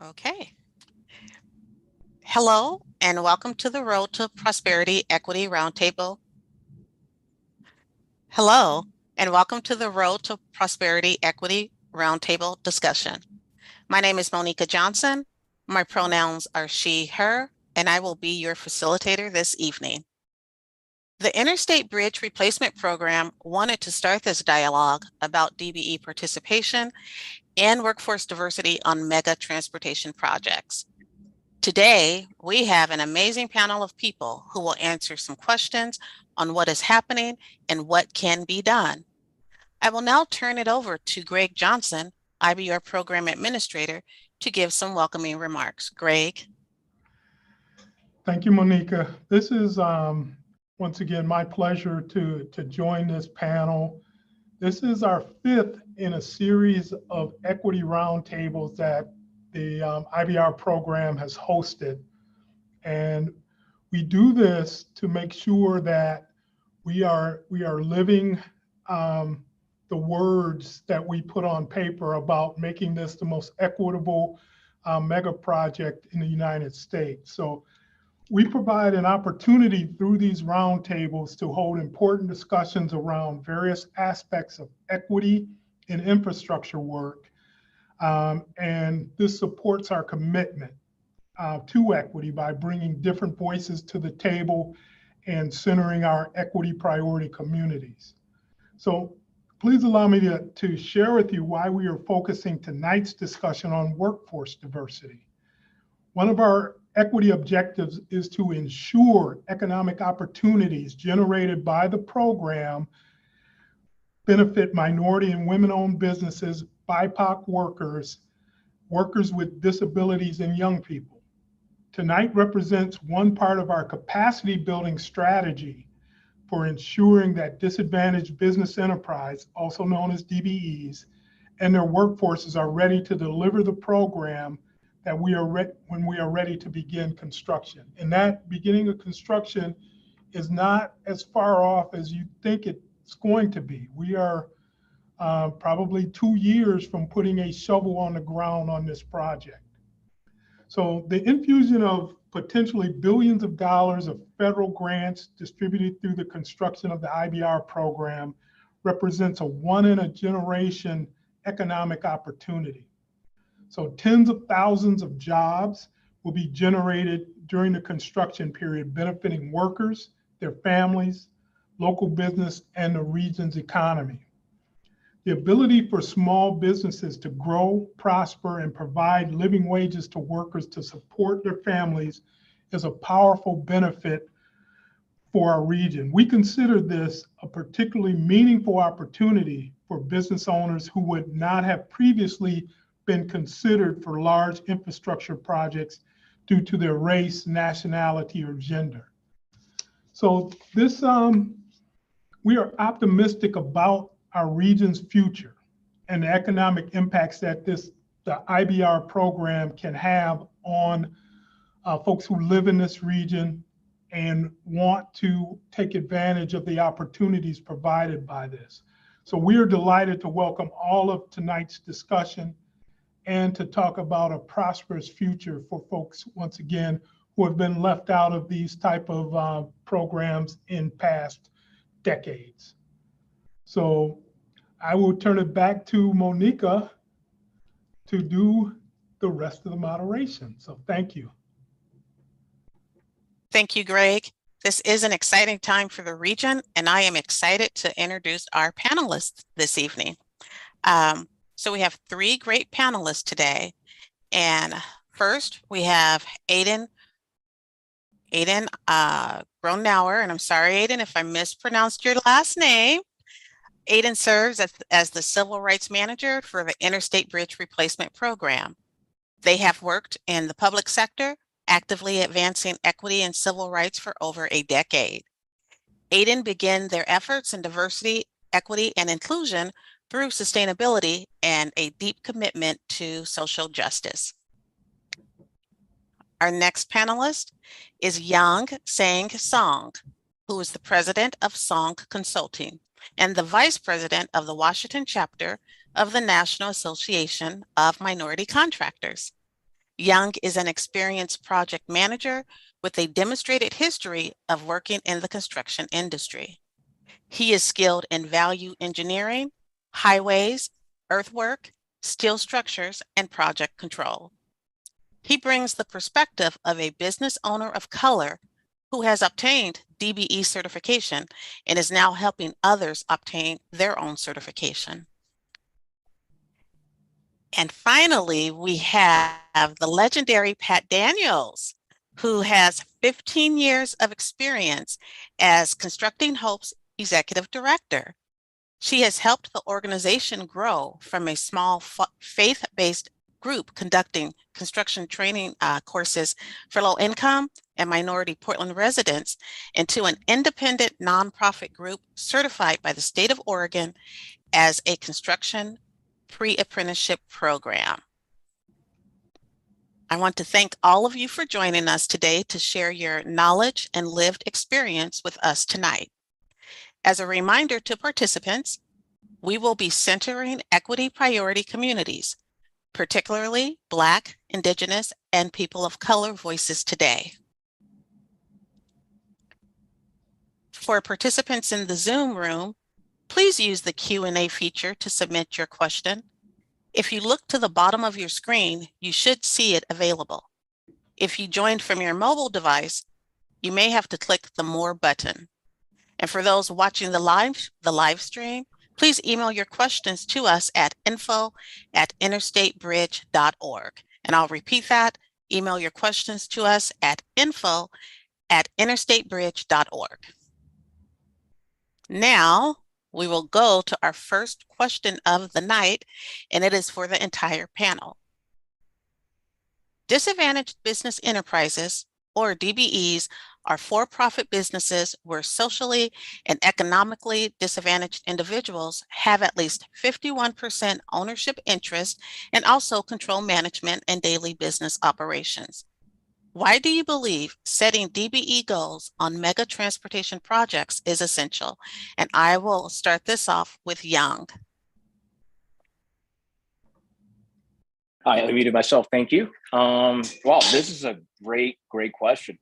Okay. Hello, and welcome to the Road to Prosperity Equity Roundtable. Hello, and welcome to the Road to Prosperity Equity Roundtable discussion. My name is Monica Johnson. My pronouns are she, her, and I will be your facilitator this evening. The Interstate Bridge Replacement Program wanted to start this dialogue about DBE participation and workforce diversity on mega transportation projects. Today, we have an amazing panel of people who will answer some questions on what is happening and what can be done. I will now turn it over to Greg Johnson, IBR Program Administrator, to give some welcoming remarks. Greg. Thank you, Monica. This is once again my pleasure to join this panel. This is our fifth in a series of equity roundtables that the IBR program has hosted. And we do this to make sure that we are living the words that we put on paper about making this the most equitable mega project in the United States. So we provide an opportunity through these roundtables to hold important discussions around various aspects of equity and infrastructure work. And this supports our commitment to equity by bringing different voices to the table and centering our equity priority communities. So please allow me to share with you why we are focusing tonight's discussion on workforce diversity. One of our equity objectives is to ensure economic opportunities generated by the program benefit minority and women-owned businesses, BIPOC workers, workers with disabilities, and young people. Tonight represents one part of our capacity building strategy for ensuring that disadvantaged business enterprise, also known as DBEs, and their workforces are ready to deliver the program that when we are ready to begin construction. And that beginning of construction is not as far off as you think it's going to be. We are probably 2 years from putting a shovel on the ground on this project. So the infusion of potentially billions of dollars of federal grants distributed through the construction of the IBR program represents a one-in-a-generation economic opportunity. So tens of thousands of jobs will be generated during the construction period, benefiting workers, their families, local business, and the region's economy. The ability for small businesses to grow, prosper, and provide living wages to workers to support their families is a powerful benefit for our region. We consider this a particularly meaningful opportunity for business owners who would not have previously been considered for large infrastructure projects due to their race, nationality, or gender. So this, we are optimistic about our region's future and the economic impacts that the IBR program can have on folks who live in this region and want to take advantage of the opportunities provided by this. So we are delighted to welcome all of tonight's discussion and to talk about a prosperous future for folks, once again, who have been left out of these type of programs in past decades. So I will turn it back to Monica to do the rest of the moderation. So thank you. Thank you, Greg. This is an exciting time for the region, and I am excited to introduce our panelists this evening. So we have 3 great panelists today. And first, we have Aiden Gronauer, and I'm sorry, Aiden, if I mispronounced your last name. Aiden serves as the Civil Rights Manager for the Interstate Bridge Replacement Program. They have worked in the public sector, actively advancing equity and civil rights for over a decade. Aiden began their efforts in diversity, equity, and inclusion through sustainability and a deep commitment to social justice. Our next panelist is Yang Sang Song, who is the president of Song Consulting and the vice president of the Washington chapter of the National Association of Minority Contractors. Young is an experienced project manager with a demonstrated history of working in the construction industry. He is skilled in value engineering, highways, earthwork, steel structures, and project control. He brings the perspective of a business owner of color who has obtained DBE certification and is now helping others obtain their own certification. And finally, we have the legendary Pat Daniels, who has 15 years of experience as Constructing Hope's executive director. She has helped the organization grow from a small faith-based group conducting construction training courses for low-income and minority Portland residents into an independent nonprofit group certified by the state of Oregon as a construction pre-apprenticeship program. I want to thank all of you for joining us today to share your knowledge and lived experience with us tonight. As a reminder to participants, we will be centering equity priority communities, particularly Black, Indigenous, and people of color voices today. For participants in the Zoom room, please use the Q&A feature to submit your question. If you look to the bottom of your screen, you should see it available. If you joined from your mobile device, you may have to click the More button. And for those watching the live stream, please email your questions to us at info@interstatebridge.org. And I'll repeat that, email your questions to us at info@interstatebridge.org. Now, we will go to our first question of the night, and it is for the entire panel. Disadvantaged business enterprises, or DBEs, are for-profit businesses where socially and economically disadvantaged individuals have at least 51% ownership interest and also control management and daily business operations. Why do you believe setting DBE goals on mega transportation projects is essential? And I will start this off with Young. I unmuted myself. Thank you. Wow, this is a great question.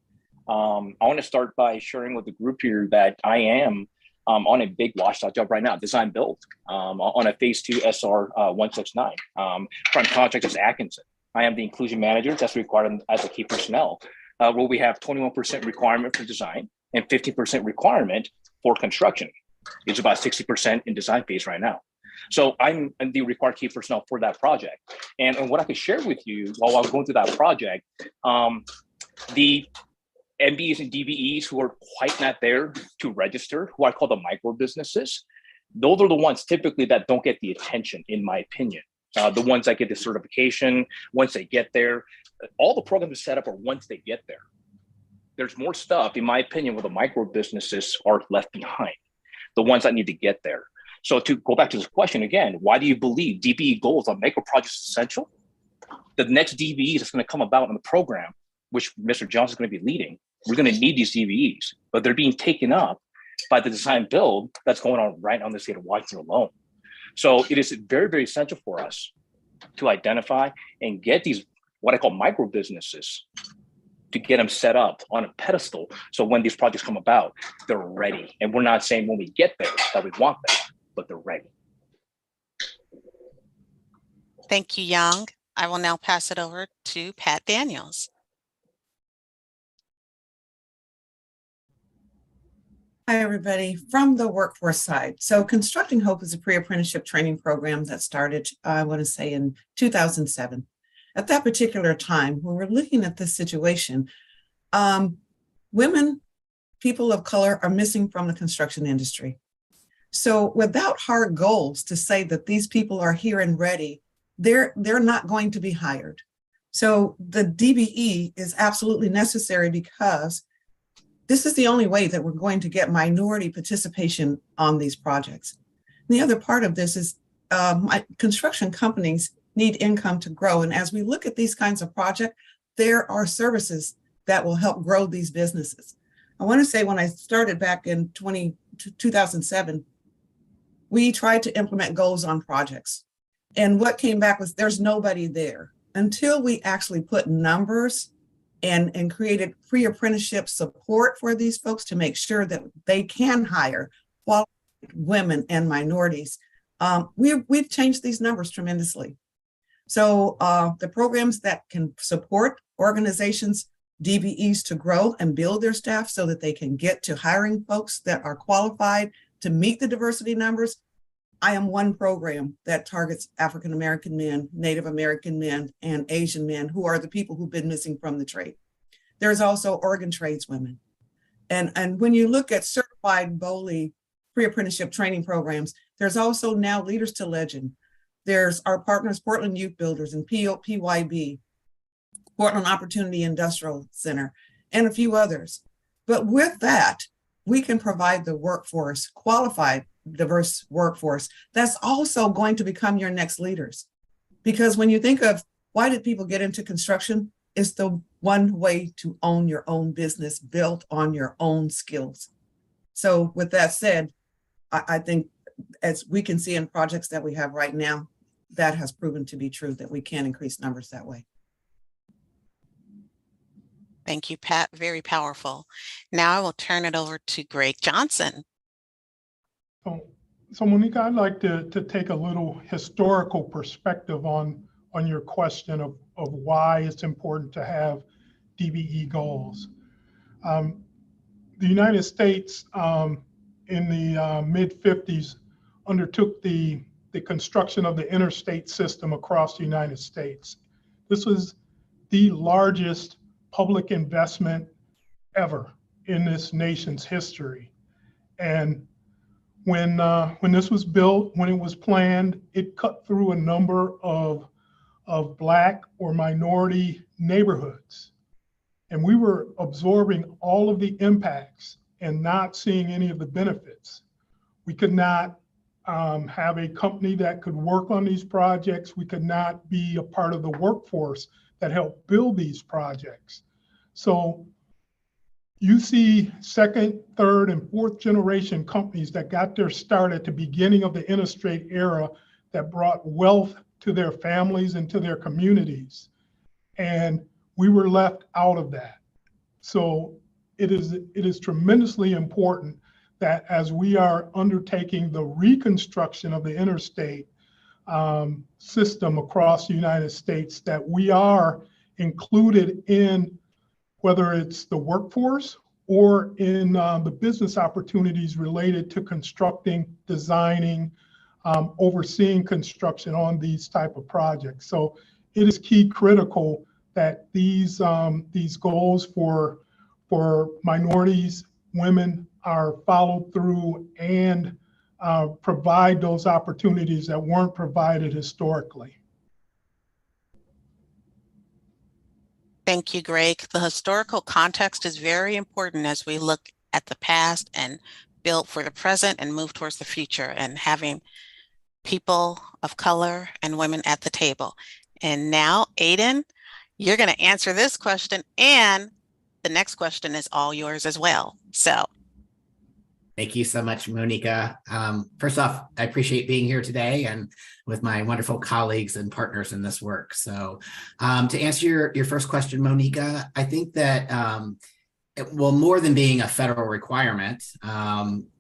I want to start by sharing with the group here that I am on a big washout job right now, design build, on a phase 2 SR 169. Front contract is Atkinson. I am the inclusion manager that's required as a key personnel, where we have 21% requirement for design and 50% requirement for construction. It's about 60% in design phase right now. So I'm the required key personnel for that project. And what I could share with you while I was going through that project, the MBEs and DBEs who are quite not there to register, who I call the micro businesses, those are the ones typically that don't get the attention, in my opinion. The ones that get the certification, once they get there, all the programs are set up are once they get there. There's more stuff, in my opinion, where the micro businesses are left behind, the ones that need to get there. So to go back to this question again, why do you believe DBE goals on micro projects is essential? The next DBEs that's going to come about in the program, which Mr. Johnson is going to be leading, we're going to need these DBEs, but they're being taken up by the design build that's going on right now in the state of Washington alone. So it is very, very essential for us to identify and get these, what I call micro businesses, to get them set up on a pedestal. So when these projects come about, they're ready. And we're not saying when we get there that we want them, but they're ready. Thank you, Young. I will now pass it over to Pat Daniels. Hi, everybody. From the workforce side. So Constructing Hope is a pre-apprenticeship training program that started, I want to say, in 2007. At that particular time, when we're looking at this situation, women, people of color are missing from the construction industry. So without hard goals to say that these people are here and ready, they're not going to be hired. So the DBE is absolutely necessary because this is the only way that we're going to get minority participation on these projects. And the other part of this is construction companies need income to grow. And as we look at these kinds of projects, there are services that will help grow these businesses. I want to say when I started back in 2007, we tried to implement goals on projects. And what came back was there's nobody there. until we actually put numbers and created pre-apprenticeship support for these folks to make sure that they can hire qualified women and minorities, we've changed these numbers tremendously. So the programs that can support organizations, DBEs, to grow and build their staff so that they can get to hiring folks that are qualified to meet the diversity numbers. I am one program that targets African American men, Native American men, and Asian men, who are the people who've been missing from the trade. There's also organ tradeswomen. And when you look at certified BOLI pre-apprenticeship training programs, there's also now Leaders to Legend. There's our partners, Portland Youth Builders and PYB, Portland Opportunity Industrial Center, and a few others. But with that, we can provide the workforce, qualified, diverse workforce, that's also going to become your next leaders. Because when you think of why did people get into construction, it's the one way to own your own business built on your own skills. So with that said, I think as we can see in projects that we have right now, that has proven to be true, that we can increase numbers that way. Thank you, Pat. Very powerful. Now I will turn it over to Greg Johnson. So Monica, I'd like to take a little historical perspective on your question of why it's important to have DBE goals. The United States in the mid-50s undertook the construction of the interstate system across the United States. This was the largest public investment ever in this nation's history. And when this was built, when it was planned, it cut through a number of Black or minority neighborhoods. And we were absorbing all of the impacts and not seeing any of the benefits. We could not have a company that could work on these projects. We could not be a part of the workforce that helped build these projects. So you see second, third, and fourth generation companies that got their start at the beginning of the interstate era that brought wealth to their families and to their communities. And we were left out of that. So it is tremendously important that as we are undertaking the reconstruction of the interstate system across the United States, that we are included in whether it's the workforce or in the business opportunities related to constructing, designing, overseeing construction on these type of projects. So it is key critical that these goals for minorities, women are followed through and provide those opportunities that weren't provided historically. Thank you, Greg. The historical context is very important as we look at the past and build for the present and move towards the future, and having people of color and women at the table. And now, Aiden, you're going to answer this question, and the next question is all yours as well. So. Thank you so much, Monica. First off, I appreciate being here today and with my wonderful colleagues and partners in this work. So to answer your first question, Monica, I think that, well, more than being a federal requirement,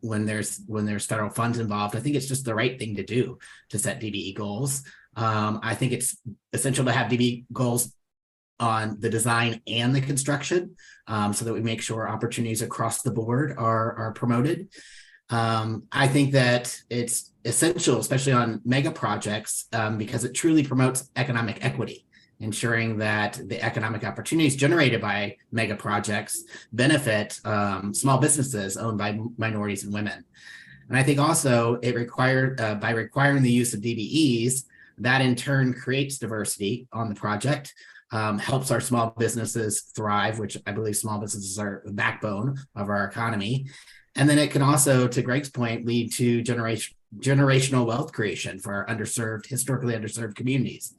when there's federal funds involved, I think it's just the right thing to do to set DBE goals. I think it's essential to have DBE goals on the design and the construction, so that we make sure opportunities across the board are promoted. I think that it's essential, especially on mega projects, because it truly promotes economic equity, ensuring that the economic opportunities generated by mega projects benefit small businesses owned by minorities and women. And I think also it by requiring the use of DBEs, that in turn creates diversity on the project, helps our small businesses thrive, which I believe small businesses are the backbone of our economy. And then it can also, to Greg's point, lead to generational wealth creation for our historically underserved communities.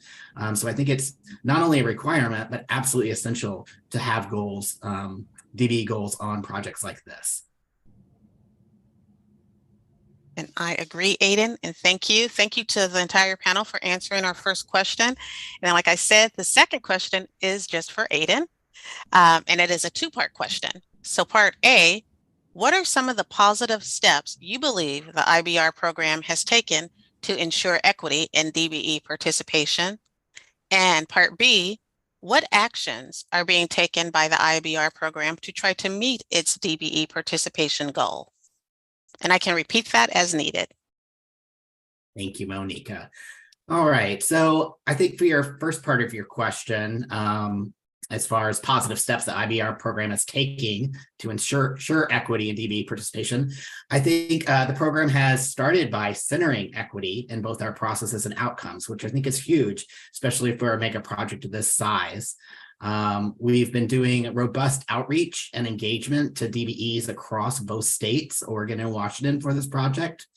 So I think it's not only a requirement, but absolutely essential to have goals, DBE goals on projects like this. And I agree, Aiden, and thank you. Thank you to the entire panel for answering our first question. And like I said, the second question is just for Aiden, and it is a two-part question. So part A, what are some of the positive steps you believe the IBR program has taken to ensure equity in DBE participation? And part B, what actions are being taken by the IBR program to try to meet its DBE participation goal? And I can repeat that as needed. Thank you, Monica. All right, so I think for your first part of your question, as far as positive steps the IBR program is taking to ensure equity in DBE participation, I think the program has started by centering equity in both our processes and outcomes, which I think is huge, especially for a mega project of this size. We've been doing robust outreach and engagement to DBEs across both states, Oregon and Washington, for this project.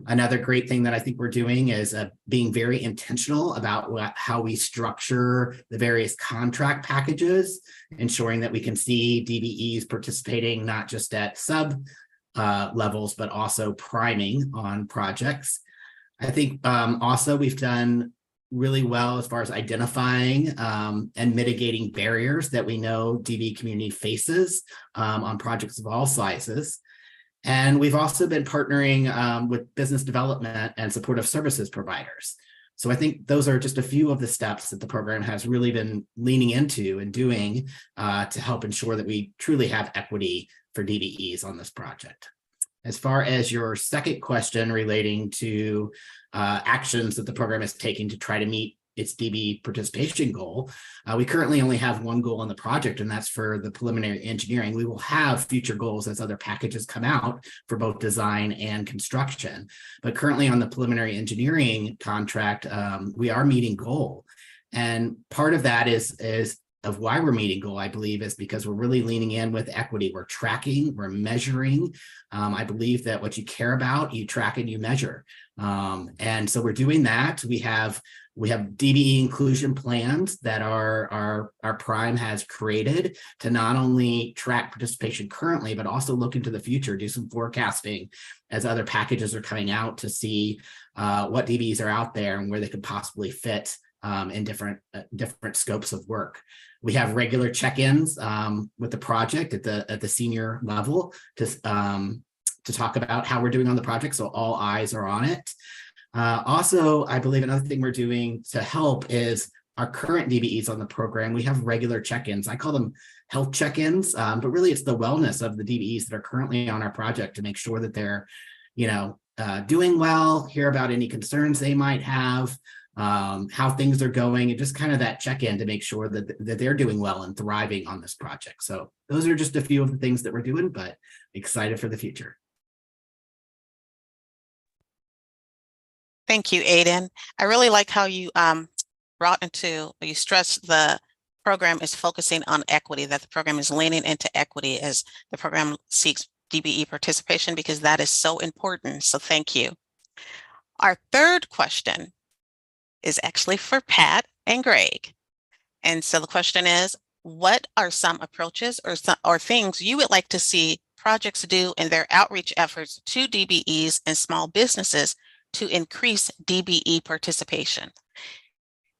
Another great thing that I think we're doing is being very intentional about how we structure the various contract packages, ensuring that we can see DBEs participating not just at sub levels, but also priming on projects. I think also we've done really well as far as identifying and mitigating barriers that we know DBE community faces on projects of all sizes. And we've also been partnering with business development and supportive services providers. So I think those are just a few of the steps that the program has really been leaning into and doing to help ensure that we truly have equity for DBEs on this project. As far as your second question relating to actions that the program is taking to try to meet its DBE participation goal, we currently only have one goal on the project, and that's for the preliminary engineering. We will have future goals as other packages come out for both design and construction. But currently on the preliminary engineering contract, we are meeting goal. And part of that is of why we're meeting goal, I believe, is because we're really leaning in with equity. We're tracking, we're measuring. I believe that what you care about, you track and you measure. And so we're doing that. We have DBE inclusion plans that our prime has created to not only track participation currently, but also look into the future, do some forecasting as other packages are coming out to see what DBEs are out there and where they could possibly fit in different scopes of work. We have regular check-ins with the project at the senior level to talk about how we're doing on the project, so all eyes are on it. Also, I believe another thing we're doing to help is our current DBEs on the program. We have regular check-ins. I call them health check-ins, but really it's the wellness of the DBEs that are currently on our project to make sure that they're, doing well, hear about any concerns they might have, how things are going, and just kind of that check-in to make sure that they're doing well and thriving on this project. So those are just a few of the things that we're doing, but excited for the future. Thank you, Aiden. I really like how you you stressed the program is focusing on equity, that the program is leaning into equity as the program seeks DBE participation, because that is so important. So thank you. Our third question is actually for Pat and Greg. And so the question is, what are some approaches or things you would like to see projects do in their outreach efforts to DBEs and small businesses to increase DBE participation?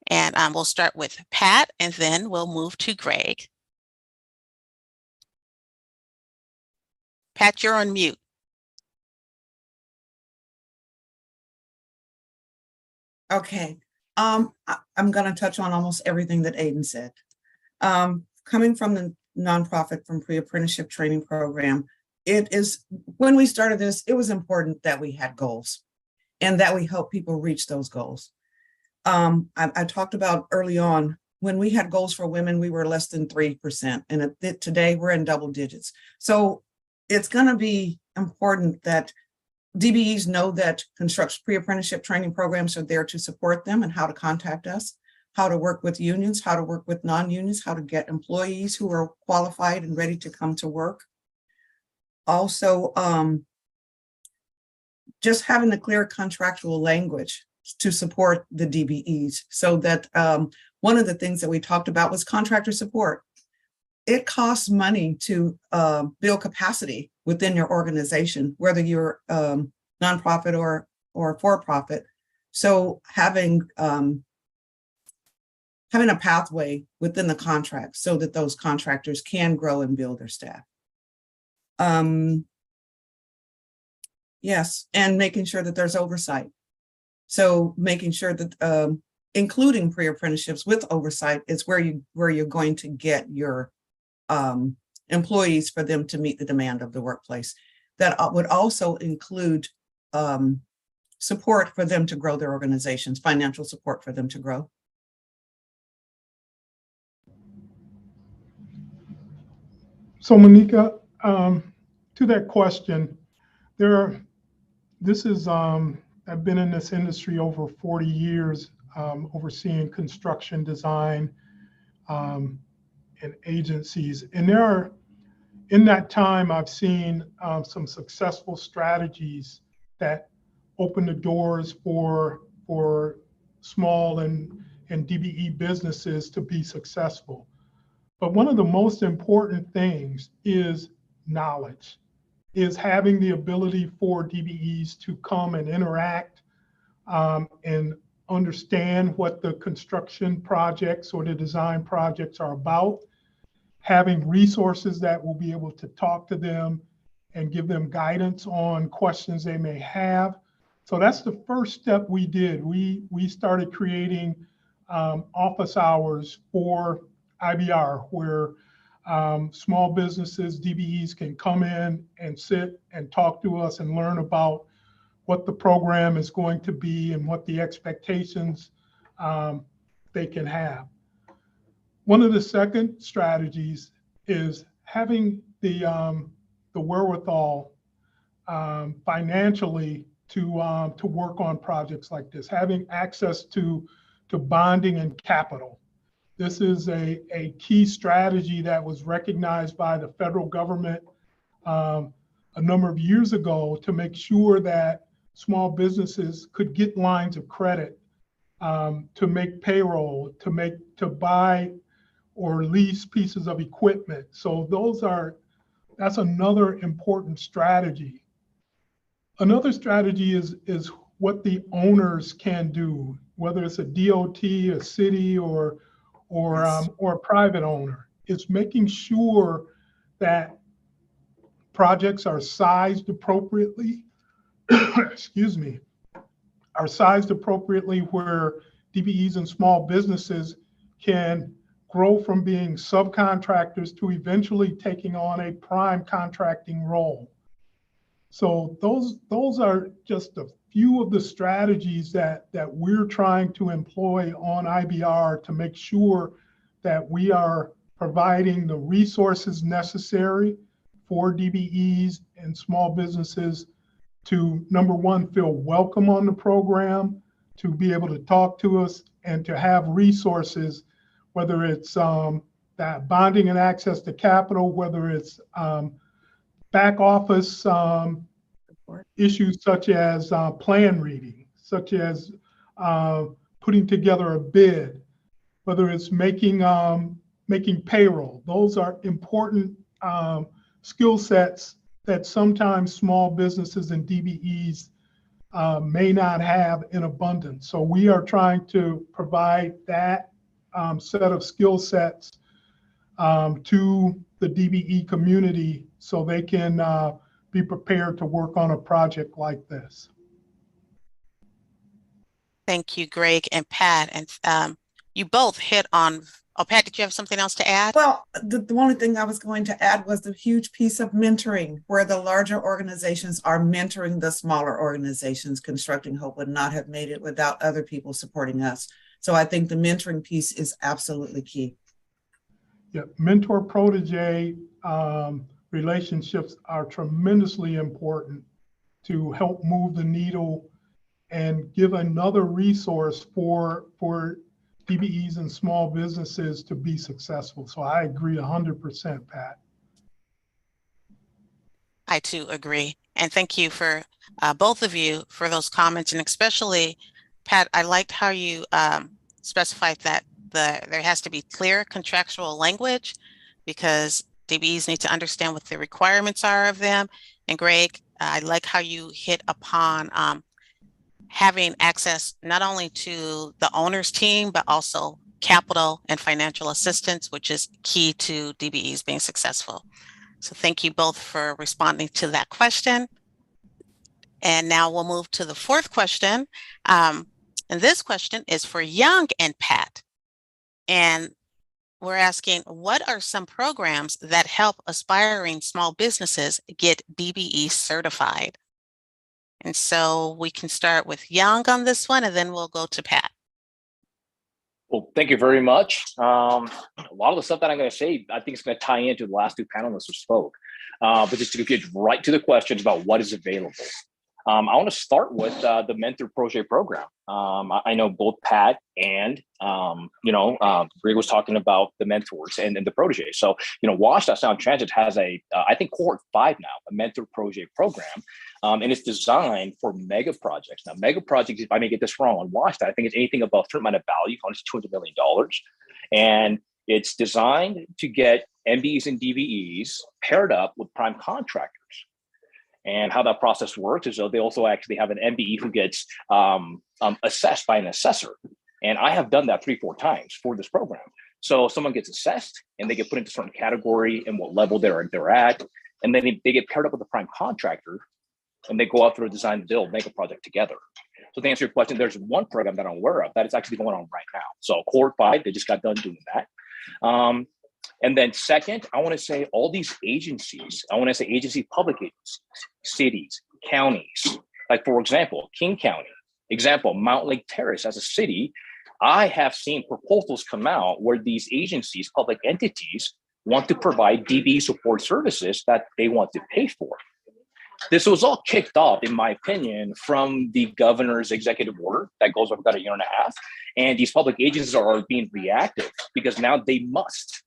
And we'll start with Pat, and then we'll move to Greg. Pat, you're on mute. Okay. I'm going to touch on almost everything that Aiden said. Coming from the nonprofit from pre-apprenticeship training program, when we started this, it was important that we had goals and that we help people reach those goals. I talked about early on, when we had goals for women, we were less than 3%. And today we're in double digits. So it's going to be important that DBEs know that pre-apprenticeship training programs are there to support them and how to contact us, how to work with unions, how to work with non-unions, how to get employees who are qualified and ready to come to work. Also, just having the clear contractual language to support the DBEs, so that one of the things that we talked about was contractor support. It costs money to build capacity within your organization, whether you're nonprofit or for-profit. So having a pathway within the contract so that those contractors can grow and build their staff. Yes, and making sure that there's oversight. So making sure that including pre-apprenticeships with oversight is where you're going to get your employees for them to meet the demand of the workplace. That would also include support for them to grow their organizations, financial support for them to grow. So Monica, to that question, I've been in this industry over 40 years, overseeing construction design and agencies. And in that time, I've seen some successful strategies that open the doors for small and DBE businesses to be successful. But one of the most important things is knowledge, is having the ability for DBEs to come and interact and understand what the construction projects or the design projects are about, having resources that will be able to talk to them and give them guidance on questions they may have. So that's the first step we did. We started creating office hours for IBR, where small businesses, DBEs can come in and sit and talk to us and learn about what the program is going to be and what the expectations they can have. One of the second strategies is having the wherewithal financially to work on projects like this, having access to bonding and capital. This is a key strategy that was recognized by the federal government a number of years ago to make sure that small businesses could get lines of credit to make payroll, to buy or lease pieces of equipment. So that's another important strategy. Another strategy is what the owners can do, whether it's a DOT, a city, or a private owner. It's making sure that projects are sized appropriately, excuse me, are sized appropriately where DBEs and small businesses can grow from being subcontractors to eventually taking on a prime contracting role. So those are just a few of the strategies that we're trying to employ on IBR to make sure that we are providing the resources necessary for DBEs and small businesses to, number one, feel welcome on the program, to be able to talk to us, and to have resources, whether it's that bonding and access to capital, whether it's back office issues such as plan reading, such as putting together a bid, whether it's making payroll. Those are important skill sets that sometimes small businesses and DBEs may not have in abundance. So we are trying to provide that set of skill sets to the DBE community so they can be prepared to work on a project like this. Thank you, Greg and Pat. And you both hit on, oh, Pat, did you have something else to add? Well, the only thing I was going to add was the huge piece of mentoring, where the larger organizations are mentoring the smaller organizations. Constructing Hope would not have made it without other people supporting us. So I think the mentoring piece is absolutely key. Yeah, mentor-protege relationships are tremendously important to help move the needle and give another resource for DBEs and small businesses to be successful. So I agree 100%, Pat. I too agree. And thank you for both of you for those comments. And especially, Pat, I liked how you specified that there has to be clear contractual language, because DBEs need to understand what the requirements are of them. And Greg, I like how you hit upon having access not only to the owner's team, but also capital and financial assistance, which is key to DBEs being successful. So thank you both for responding to that question. And now we'll move to the fourth question. And this question is for Young and Pat. And we're asking, what are some programs that help aspiring small businesses get DBE certified? And so we can start with Young on this one, and then we'll go to Pat. Well, thank you very much. A lot of the stuff that I'm going to say, I think it's going to tie into the last two panelists who spoke. But just to get right to the questions about what is available. I want to start with the Mentor Protege program. I know both Pat and, Greg was talking about the mentors and the protege. So, Washington Sound Transit has I think cohort 5 now, a Mentor Protege program. And it's designed for mega projects. Now, mega projects, if I may get this wrong on Washington, I think it's anything above a certain amount of value, it's $200 million. And it's designed to get MBEs and DBEs paired up with prime contractors. And how that process works is they also actually have an MBE who gets assessed by an assessor. And I have done that 3-4 times for this program. So someone gets assessed and they get put into a certain category and what level they're at. And then they get paired up with a prime contractor and they go out through a design and build, make a project together. So to answer your question, there's one program that I'm aware of that is actually going on right now. So cohort 5, they just got done doing that. And then second, I want to say all these agencies, public agencies, cities, counties, like for example, King County, Mountain Lake Terrace as a city, I have seen proposals come out where these agencies, public entities want to provide DB support services that they want to pay for. This was all kicked off, in my opinion, from the governor's executive order that goes for about 1.5 years. And these public agencies are being reactive because now they must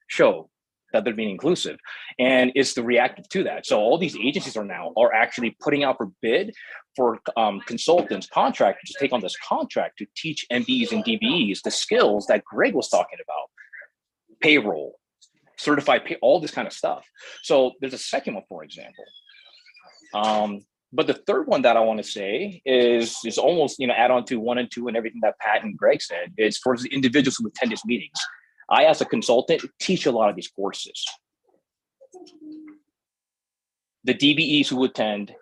show that they're being inclusive, and it's the reactive to that. So all these agencies are actually putting out for bid for consultants, contractors to take on this contract to teach MBEs and DBEs the skills that Greg was talking about, payroll, certified pay, all this kind of stuff. So there's a second one, for example. But the third one that I want to say is almost, add on to 1 and 2 and everything that Pat and Greg said, is for the individuals who attend these meetings. I, as a consultant, teach a lot of these courses. The DBEs who attend,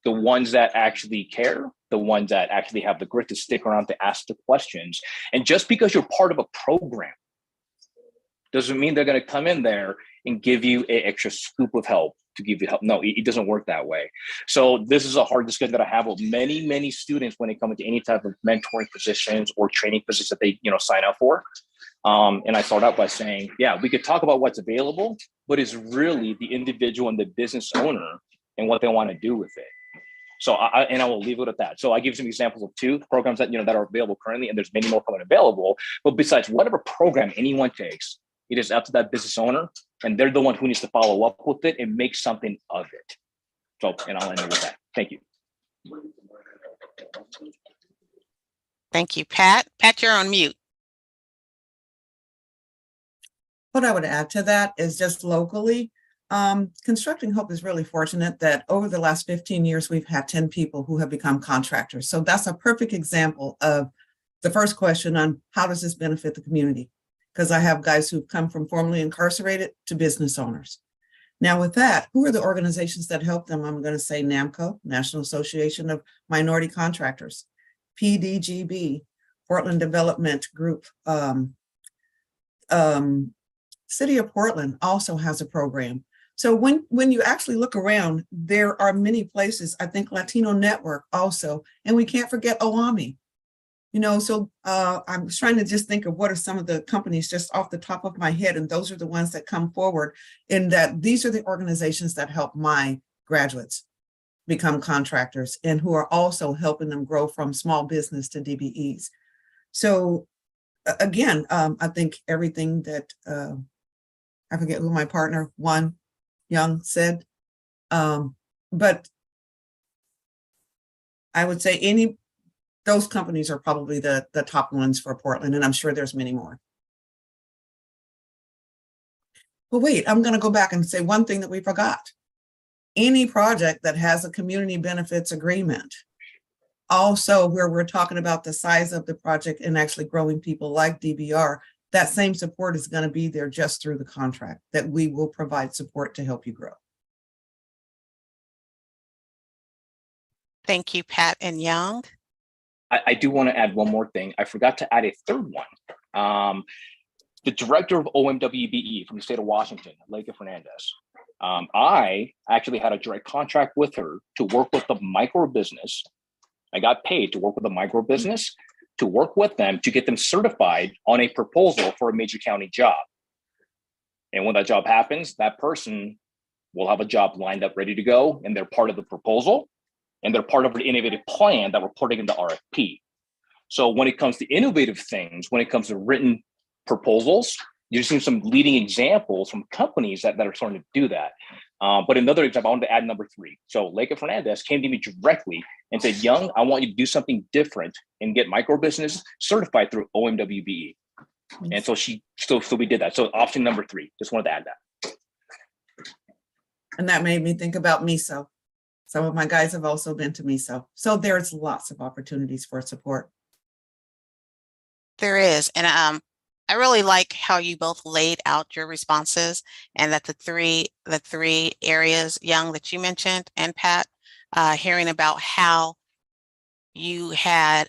the ones that actually care, the ones that actually have the grit to stick around to ask the questions. And just because you're part of a program doesn't mean they're going to come in there and give you an extra scoop of help to give you help. No, it doesn't work that way. So this is a hard discussion that I have with many, many students when they come into any type of mentoring positions or training positions that they, sign up for. And I start out by saying, yeah, we could talk about what's available, but it's really the individual and the business owner and what they want to do with it. So I will leave it at that. So I give some examples of 2 programs that, that are available currently, and there's many more coming available. But besides whatever program anyone takes, it is up to that business owner, and they're the one who needs to follow up with it and make something of it. So, and I'll end it with that. Thank you. Thank you, Pat. Pat, you're on mute. What I would add to that is just locally, Constructing Hope is really fortunate that over the last 15 years, we've had 10 people who have become contractors. So that's a perfect example of the first question on how does this benefit the community? Because I have guys who've come from formerly incarcerated to business owners. Now with that, who are the organizations that help them? I'm going to say NAMCO, National Association of Minority Contractors, PDGB, Portland Development Group, City of Portland also has a program. So when you actually look around, there are many places, I think Latino Network also, and we can't forget OAMI. So I'm trying to just think of what are some of the companies just off the top of my head, and those are the ones that come forward in that these are the organizations that help my graduates become contractors and who are also helping them grow from small business to DBEs. So again, I think everything that I forget who my partner, Juan Young, said, but I would say those companies are probably the top ones for Portland, and I'm sure there's many more. But wait, I'm going to go back and say one thing that we forgot. any project that has a community benefits agreement. Also, where we're talking about the size of the project and actually growing people like DBR, that same support is going to be there just through the contract, that we will provide support to help you grow. Thank you, Pat and Young. I do want to add one more thing. I forgot to add a third one. The director of OMWBE from the state of Washington, Leica Fernandez. I actually had a direct contract with her to work with the micro business. I got paid to work with a micro business, to work with them to get them certified on a proposal for a major county job. And when that job happens, that person will have a job lined up, ready to go, and they're part of the proposal, and they're part of the innovative plan that we're putting in the RFP. So when it comes to innovative things, when it comes to written proposals, you've seen some leading examples from companies that are starting to do that. But another example, I wanted to add number 3. So Leica Fernandez came to me directly and said, Young, I want you to do something different and get micro business certified through OMWBE. And so we did that. So option number 3, just wanted to add that. And that made me think about MISO. Some of my guys have also been to MISO. So there's lots of opportunities for support. There is. And I really like how you both laid out your responses, and that the three areas, Young, that you mentioned, and Pat, hearing about how you had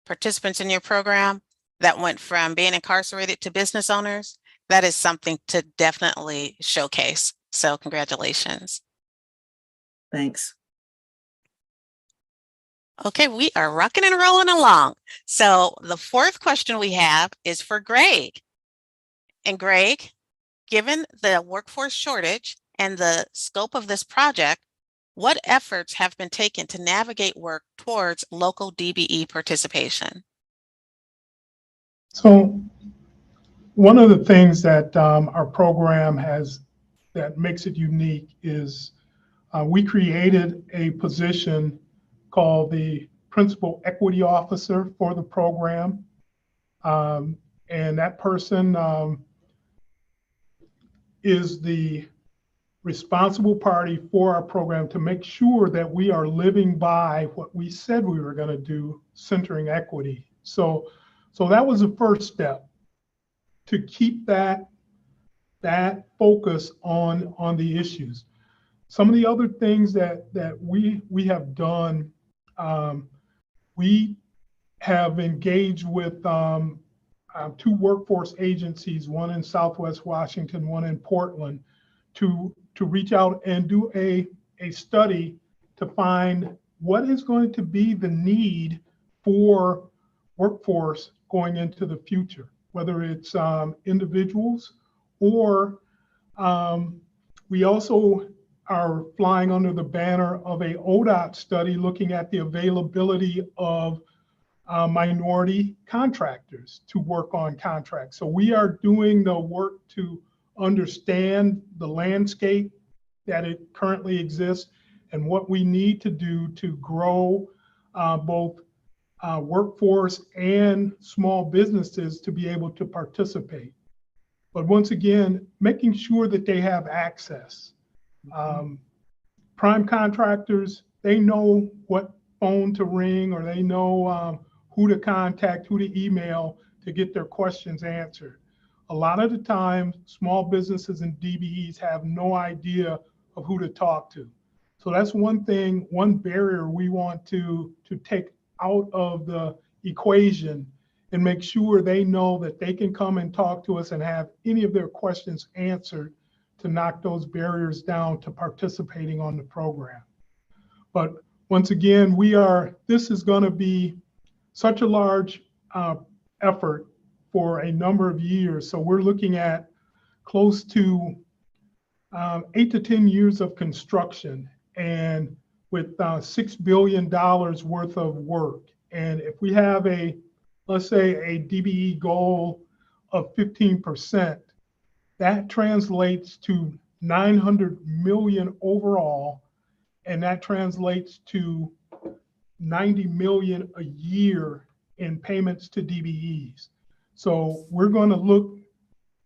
participants in your program that went from being incarcerated to business owners. That is something to definitely showcase. So congratulations. Thanks. Okay, we are rocking and rolling along. So the 4th question we have is for Greg. And Greg, given the workforce shortage and the scope of this project, what efforts have been taken to navigate work towards local DBE participation? So one of the things that our program has that makes it unique is we created a position called the Principal Equity Officer for the program. And that person is the responsible party for our program to make sure that we are living by what we said we were going to do, centering equity. So that was the first step, to keep that focus on the issues. Some of the other things that we have done, we have engaged with 2 workforce agencies, one in Southwest Washington, one in Portland, to reach out and do a study to find what is going to be the need for workforce going into the future, whether it's individuals or we also are flying under the banner of a ODOT study looking at the availability of minority contractors to work on contracts. So we are doing the work to understand the landscape that it currently exists and what we need to do to grow both workforce and small businesses to be able to participate. But once again, making sure that they have access. Prime contractors, they know what phone to ring, or they know who to contact, who to email to get their questions answered. A lot of the time, small businesses and DBEs have no idea of who to talk to. So that's one thing, one barrier we want to take out of the equation and make sure they know that they can come and talk to us and have any of their questions answered, to knock those barriers down to participating on the program. But once again, this is going to be such a large effort for a number of years. So we're looking at close to 8 to 10 years of construction, and with $6 billion worth of work. And if we have let's say a DBE goal of 15%, that translates to 900 million overall, and that translates to 90 million a year in payments to DBEs. So we're going to look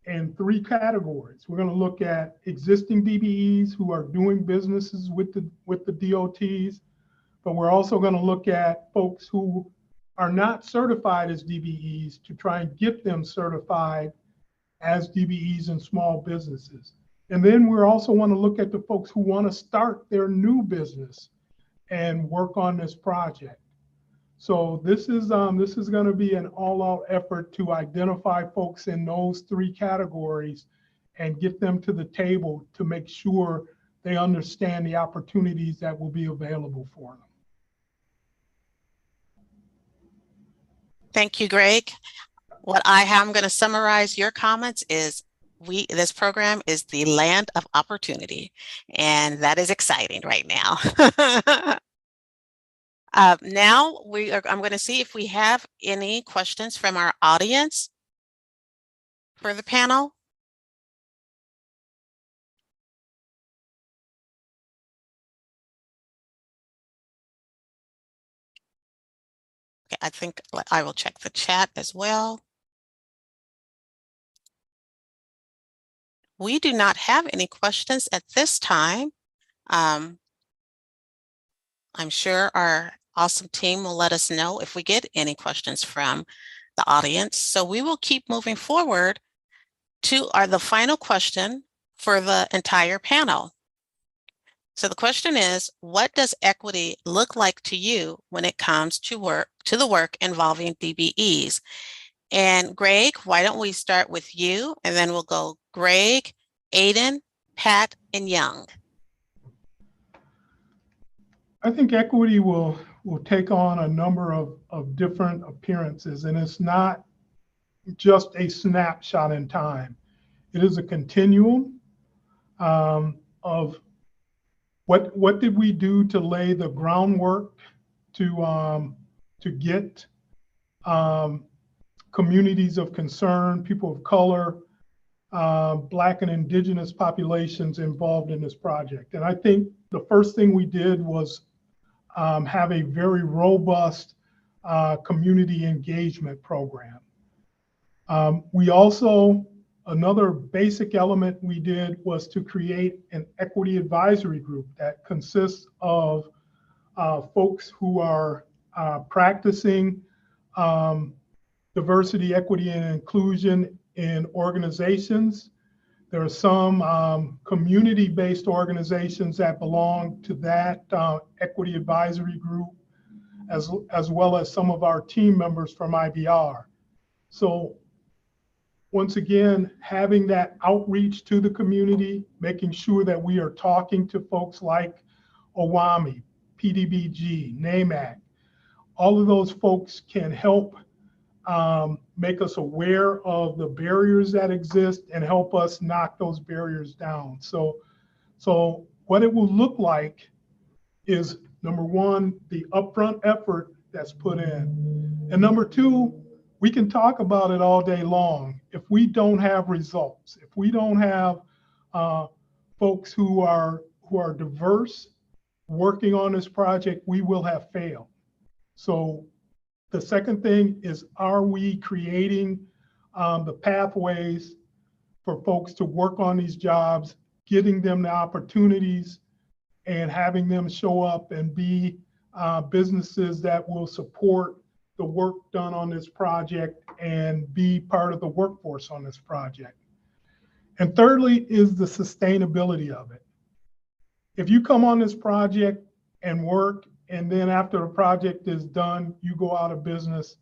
in three categories. We're going to look at existing DBEs who are doing businesses with the DOTs, but we're also going to look at folks who are not certified as DBEs to try and get them certified as DBEs in small businesses. And then we're also want to look at the folks who want to start their new business and work on this project. So this is going to be an all-out effort to identify folks in those three categories and get them to the table to make sure they understand the opportunities that will be available for them. Thank you, Greg. I'm going to summarize your comments is this program is the land of opportunity, and that is exciting right now. Now I'm going to see if we have any questions from our audience for the panel. Okay, I think I will check the chat as well. We do not have any questions at this time. I'm sure our awesome team will let us know if we get any questions from the audience. So we will keep moving forward to the final question for the entire panel. So the question is, what does equity look like to you when it comes to the work involving DBEs? And Greg, why don't we start with you, and then we'll go Greg, Aiden, Pat, and Young. I think equity will take on a number of different appearances, and it's not just a snapshot in time. It is a continuum of what did we do to lay the groundwork to get communities of concern, people of color, Black and Indigenous populations involved in this project. And I think the first thing we did was have a very robust community engagement program. We also, another basic element we did was to create an equity advisory group that consists of folks who are practicing diversity, equity, and inclusion in organizations. There are some community-based organizations that belong to that equity advisory group, as well as some of our team members from IBR. So once again, having that outreach to the community, making sure that we are talking to folks like OWAMI, PDBG, NAMAC, all of those folks can help make us aware of the barriers that exist and help us knock those barriers down. So what it will look like is, number one, the upfront effort that's put in. And number two, we can talk about it all day long. If we don't have results, if we don't have folks who are diverse working on this project, we will have failed. So the second thing is, are we creating the pathways for folks to work on these jobs, getting them the opportunities, and having them show up and be businesses that will support the work done on this project and be part of the workforce on this project. And thirdly is the sustainability of it. If you come on this project and work, and then after the project is done, you go out of business,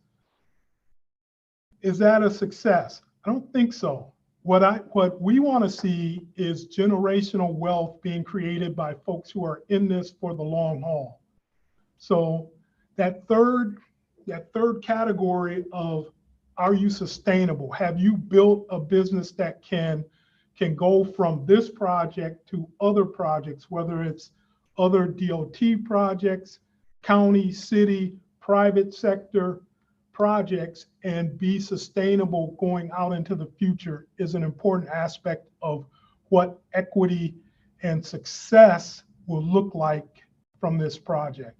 is that a success? I don't think so. What we want to see is generational wealth being created by folks who are in this for the long haul. So that third category of, are you sustainable? Have you built a business that can go from this project to other projects, whether it's other DOT projects, county, city, private sector projects, and be sustainable going out into the future, is an important aspect of what equity and success will look like from this project.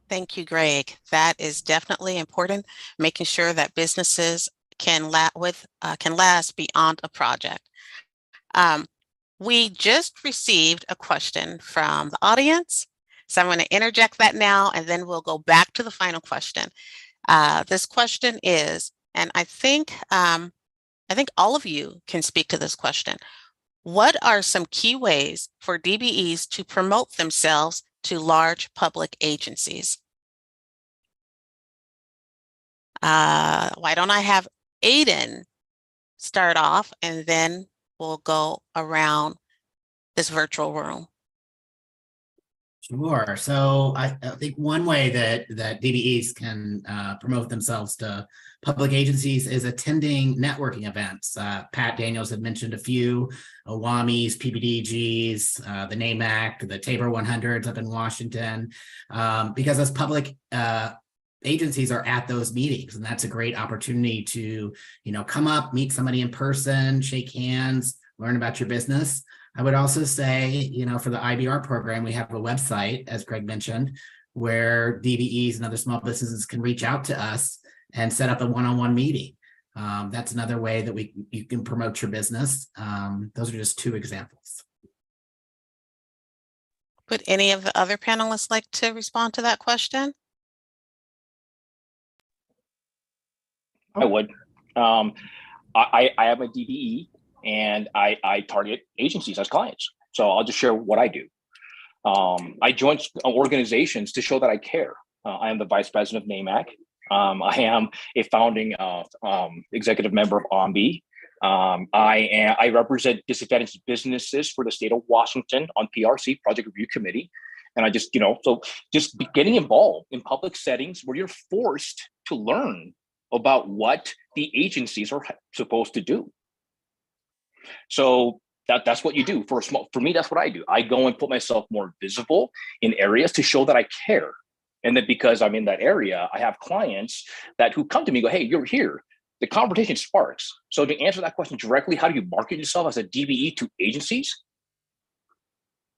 Thank you, Greg. That is definitely important, making sure that businesses can last beyond a project. We just received a question from the audience, so I'm going to interject that now, and then we'll go back to the final question. This question is, and I think all of you can speak to this question. What are some key ways for DBEs to promote themselves to large public agencies? Why don't I have Aiden start off, and then we'll go around this virtual room. Sure. So I think one way that DBEs can promote themselves to public agencies is attending networking events. Pat Daniels had mentioned a few, OWAMIs, PBDGs, the NAMAC, the Tabor 100s up in Washington, because as public agencies are at those meetings, and that's a great opportunity to, come up, meet somebody in person, shake hands, learn about your business. I would also say, for the IBR program, we have a website, as Greg mentioned, where DBEs and other small businesses can reach out to us and set up a one-on-one meeting. That's another way that you can promote your business. Those are just two examples. Would any of the other panelists like to respond to that question? I would. I am a DBE. And I target agencies as clients. So I'll just share what I do. I join organizations to show that I care. I am the vice president of NAMAC. I am a founding executive member of OMBI. I represent disadvantaged businesses for the state of Washington on PRC, Project Review Committee. And I just, so just getting involved in public settings where you're forced to learn about what the agencies are supposed to do. So that's what you do for me. That's what I do. I go and put myself more visible in areas to show that I care. And then because I'm in that area, I have clients who come to me and go, hey, you're here. The conversation sparks. So to answer that question directly, how do you market yourself as a DBE to agencies?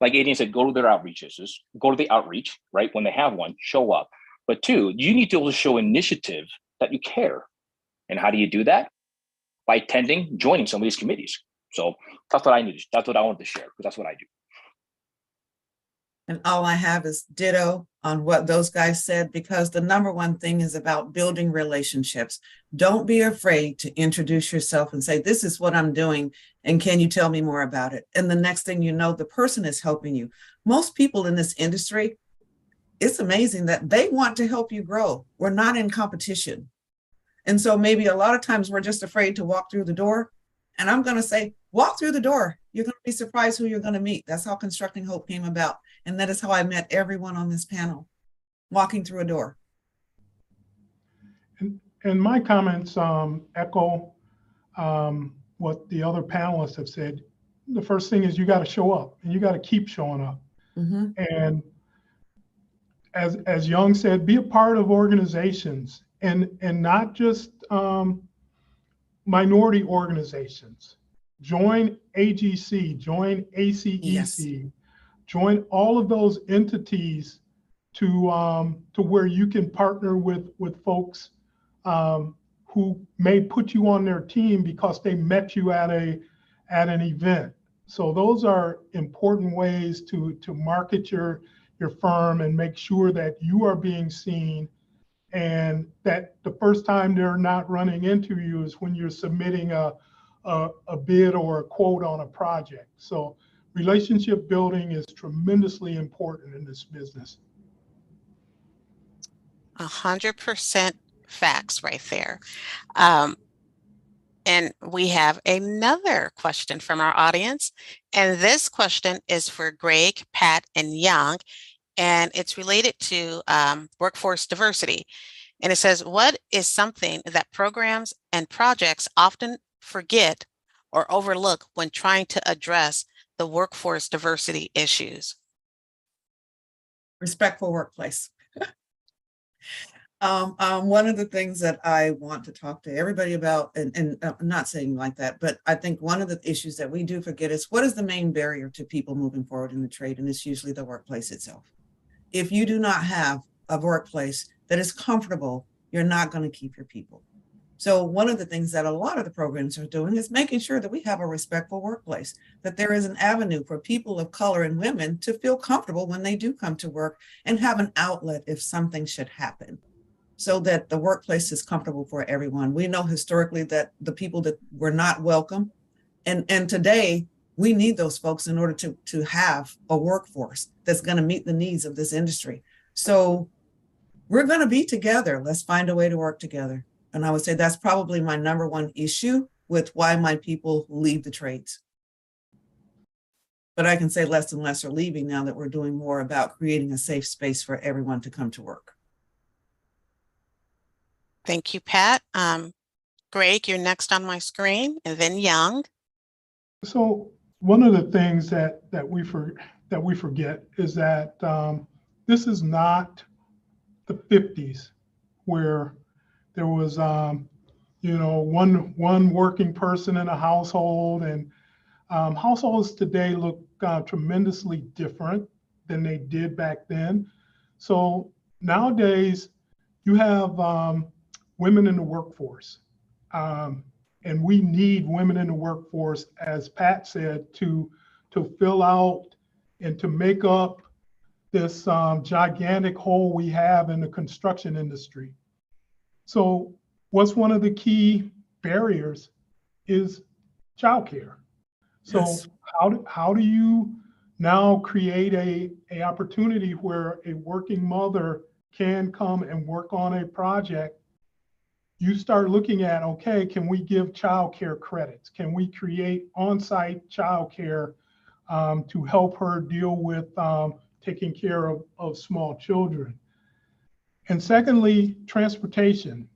Like Adrian said, go to their outreaches, go to the outreach, right? When they have one, show up. But two, you need to also show initiative that you care. And how do you do that? By attending, joining some of these committees. So that's what I need. That's what I wanted to share, because that's what I do. And all I have is ditto on what those guys said, because the number one thing is about building relationships. Don't be afraid to introduce yourself and say, this is what I'm doing, and can you tell me more about it? And the next thing you know, the person is helping you. Most people in this industry, it's amazing that they want to help you grow. We're not in competition. And so maybe a lot of times we're just afraid to walk through the door. And I'm going to say, walk through the door. You're going to be surprised who you're going to meet. That's how Constructing Hope came about. And that is how I met everyone on this panel, walking through a door. And my comments echo what the other panelists have said. The first thing is you got to show up, and you got to keep showing up. Mm-hmm. And as Young said, be a part of organizations, and not just minority organizations. Join AGC, join ACEC, yes. Join all of those entities to where you can partner with folks who may put you on their team because they met you at an event. So those are important ways to market your firm and make sure that you are being seen, and that the first time they're not running into you is when you're submitting a bid or a quote on a project. So relationship building is tremendously important in this business. 100% facts right there. And we have another question from our audience. And this question is for Greg, Pat, and Young, and it's related to workforce diversity. And it says, what is something that programs and projects often forget or overlook when trying to address the workforce diversity issues? Respectful workplace. One of the things that I want to talk to everybody about, and I'm not saying like that, but I think one of the issues that we do forget is, what is the main barrier to people moving forward in the trade? And it's usually the workplace itself. If you do not have a workplace that is comfortable, you're not going to keep your people. So one of the things that a lot of the programs are doing is making sure that we have a respectful workplace, that there is an avenue for people of color and women to feel comfortable when they do come to work and have an outlet if something should happen, so that the workplace is comfortable for everyone. We know historically that the people that were not welcome, and today we need those folks in order to have a workforce that's going to meet the needs of this industry. So we're going to be together. Let's find a way to work together. And I would say that's probably my number one issue with why my people leave the trades. But I can say less and less are leaving now that we're doing more about creating a safe space for everyone to come to work. Thank you, Pat. Greg, you're next on my screen, and then Young. So one of the things that we forget is that this is not the 50s where there was one working person in a household, and households today look tremendously different than they did back then. So nowadays you have women in the workforce. And we need women in the workforce, as Pat said, to fill out and to make up this gigantic hole we have in the construction industry. So what's one of the key barriers is childcare. So Yes. how do you now create a opportunity where a working mother can come and work on a project? You start looking at, okay, can we give childcare credits? Can we create on-site childcare to help her deal with taking care of small children? And secondly, transportation.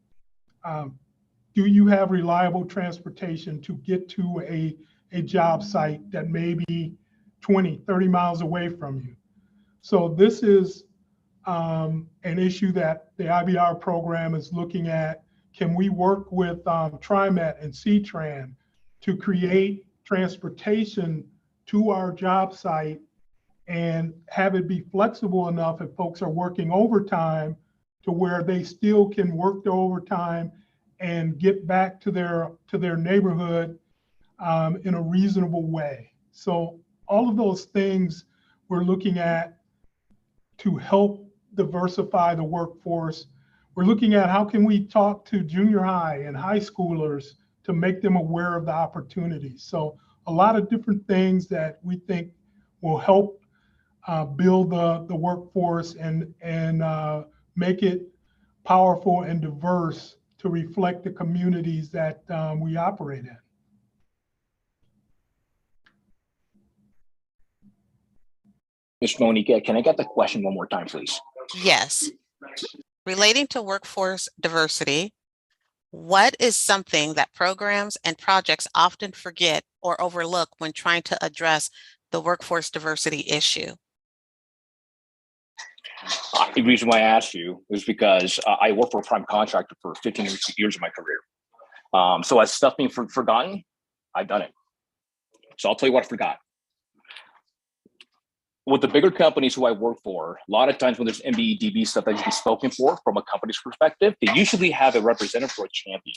Do you have reliable transportation to get to a job site that may be 20, 30 miles away from you? So this is an issue that the IBR program is looking at. Can we work with TriMet and C-Tran to create transportation to our job site and have it be flexible enough if folks are working overtime to where they still can work their overtime and get back to their neighborhood in a reasonable way? So all of those things we're looking at to help diversify the workforce. We're looking at how can we talk to junior high and high schoolers to make them aware of the opportunities. So a lot of different things that we think will help build the workforce and make it powerful and diverse to reflect the communities that we operate in. Ms. Monica, can I get the question one more time, please? Yes. Relating to workforce diversity, what is something that programs and projects often forget or overlook when trying to address the workforce diversity issue? The reason why I asked you is because I worked for a prime contractor for 15 years of my career. So as stuff being forgotten, I've done it. So I'll tell you what I forgot. With the bigger companies who I work for, a lot of times when there's MBE/DB stuff that needs to be spoken for from a company's perspective, they usually have a representative or a champion.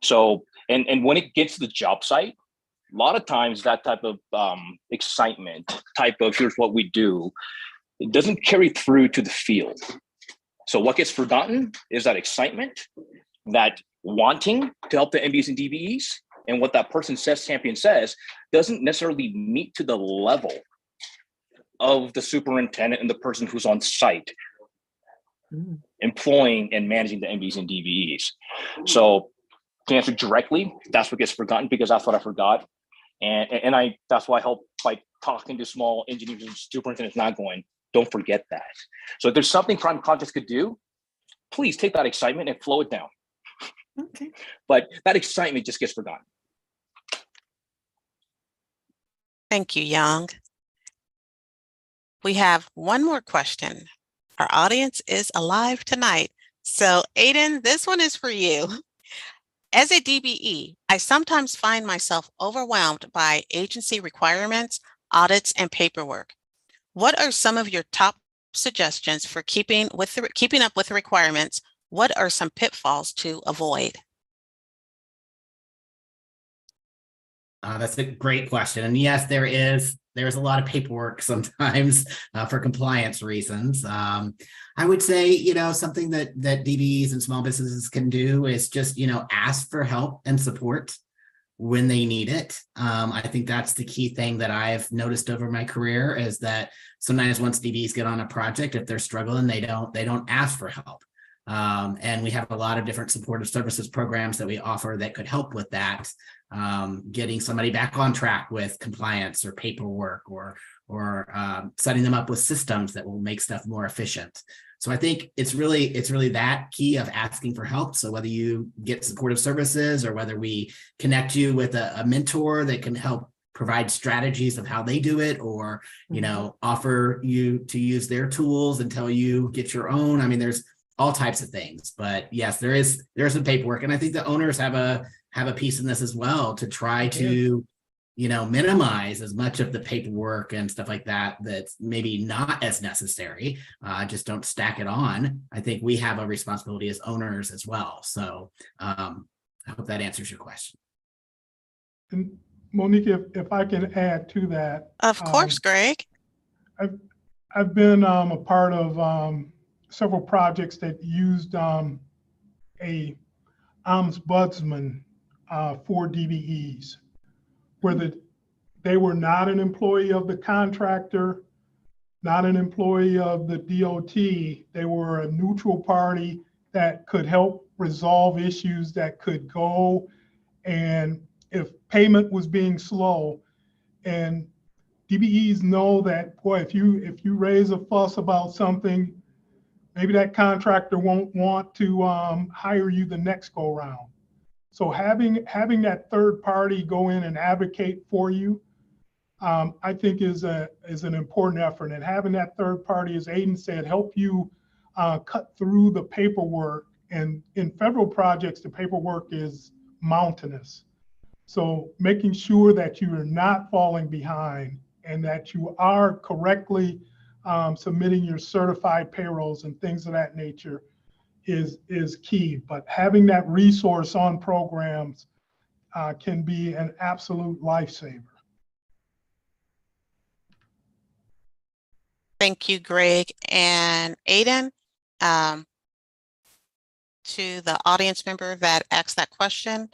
So, and when it gets to the job site, a lot of times that type of excitement, type of here's what we do, it doesn't carry through to the field. So what gets forgotten is that excitement, that wanting to help the MBEs and DBEs, and what that person says, champion says, doesn't necessarily meet to the level of the superintendent and the person who's on site employing and managing the MBEs and DBEs. So to answer directly, that's what gets forgotten, because that's what I forgot. And that's why I help by talking to small engineers and superintendents, not going, don't forget that. So if there's something prime contracts could do, please take that excitement and flow it down. Okay. But that excitement just gets forgotten. Thank you, Young. We have one more question. Our audience is alive tonight. So Aiden, this one is for you. As a DBE, I sometimes find myself overwhelmed by agency requirements, audits, and paperwork. What are some of your top suggestions for keeping up with the requirements? What are some pitfalls to avoid? That's a great question. And yes, there's a lot of paperwork sometimes for compliance reasons. I would say, something that DBEs and small businesses can do is just, ask for help and support when they need it. I think that's the key thing that I've noticed over my career is that sometimes once DBs get on a project, if they're struggling, they don't ask for help. And we have a lot of different supportive services programs that we offer that could help with that. Getting somebody back on track with compliance or paperwork or setting them up with systems that will make stuff more efficient. So I think it's really that key of asking for help. So whether you get supportive services or whether we connect you with a mentor that can help provide strategies of how they do it, or offer you to use their tools until you get your own. I mean, there's all types of things, but yes, there's some paperwork, and I think the owners have a piece in this as well to try to minimize as much of the paperwork and stuff like that that's maybe not as necessary. Just don't stack it on. I think we have a responsibility as owners as well. So I hope that answers your question. And Monique, if I can add to that. Of course, Greg. I've been a part of several projects that used a ombudsman for DBEs, where they were not an employee of the contractor, not an employee of the DOT. They were a neutral party that could help resolve issues that could go, and if payment was being slow. And DBEs know that, boy, if you raise a fuss about something, maybe that contractor won't want to hire you the next go round. So having that third party go in and advocate for you, I think is an important effort. And having that third party, as Aiden said, help you cut through the paperwork. And in federal projects, the paperwork is mountainous. So making sure that you are not falling behind and that you are correctly submitting your certified payrolls and things of that nature is key. But having that resource on programs can be an absolute lifesaver. Thank you, Greg. And Aiden, to the audience member that asked that question,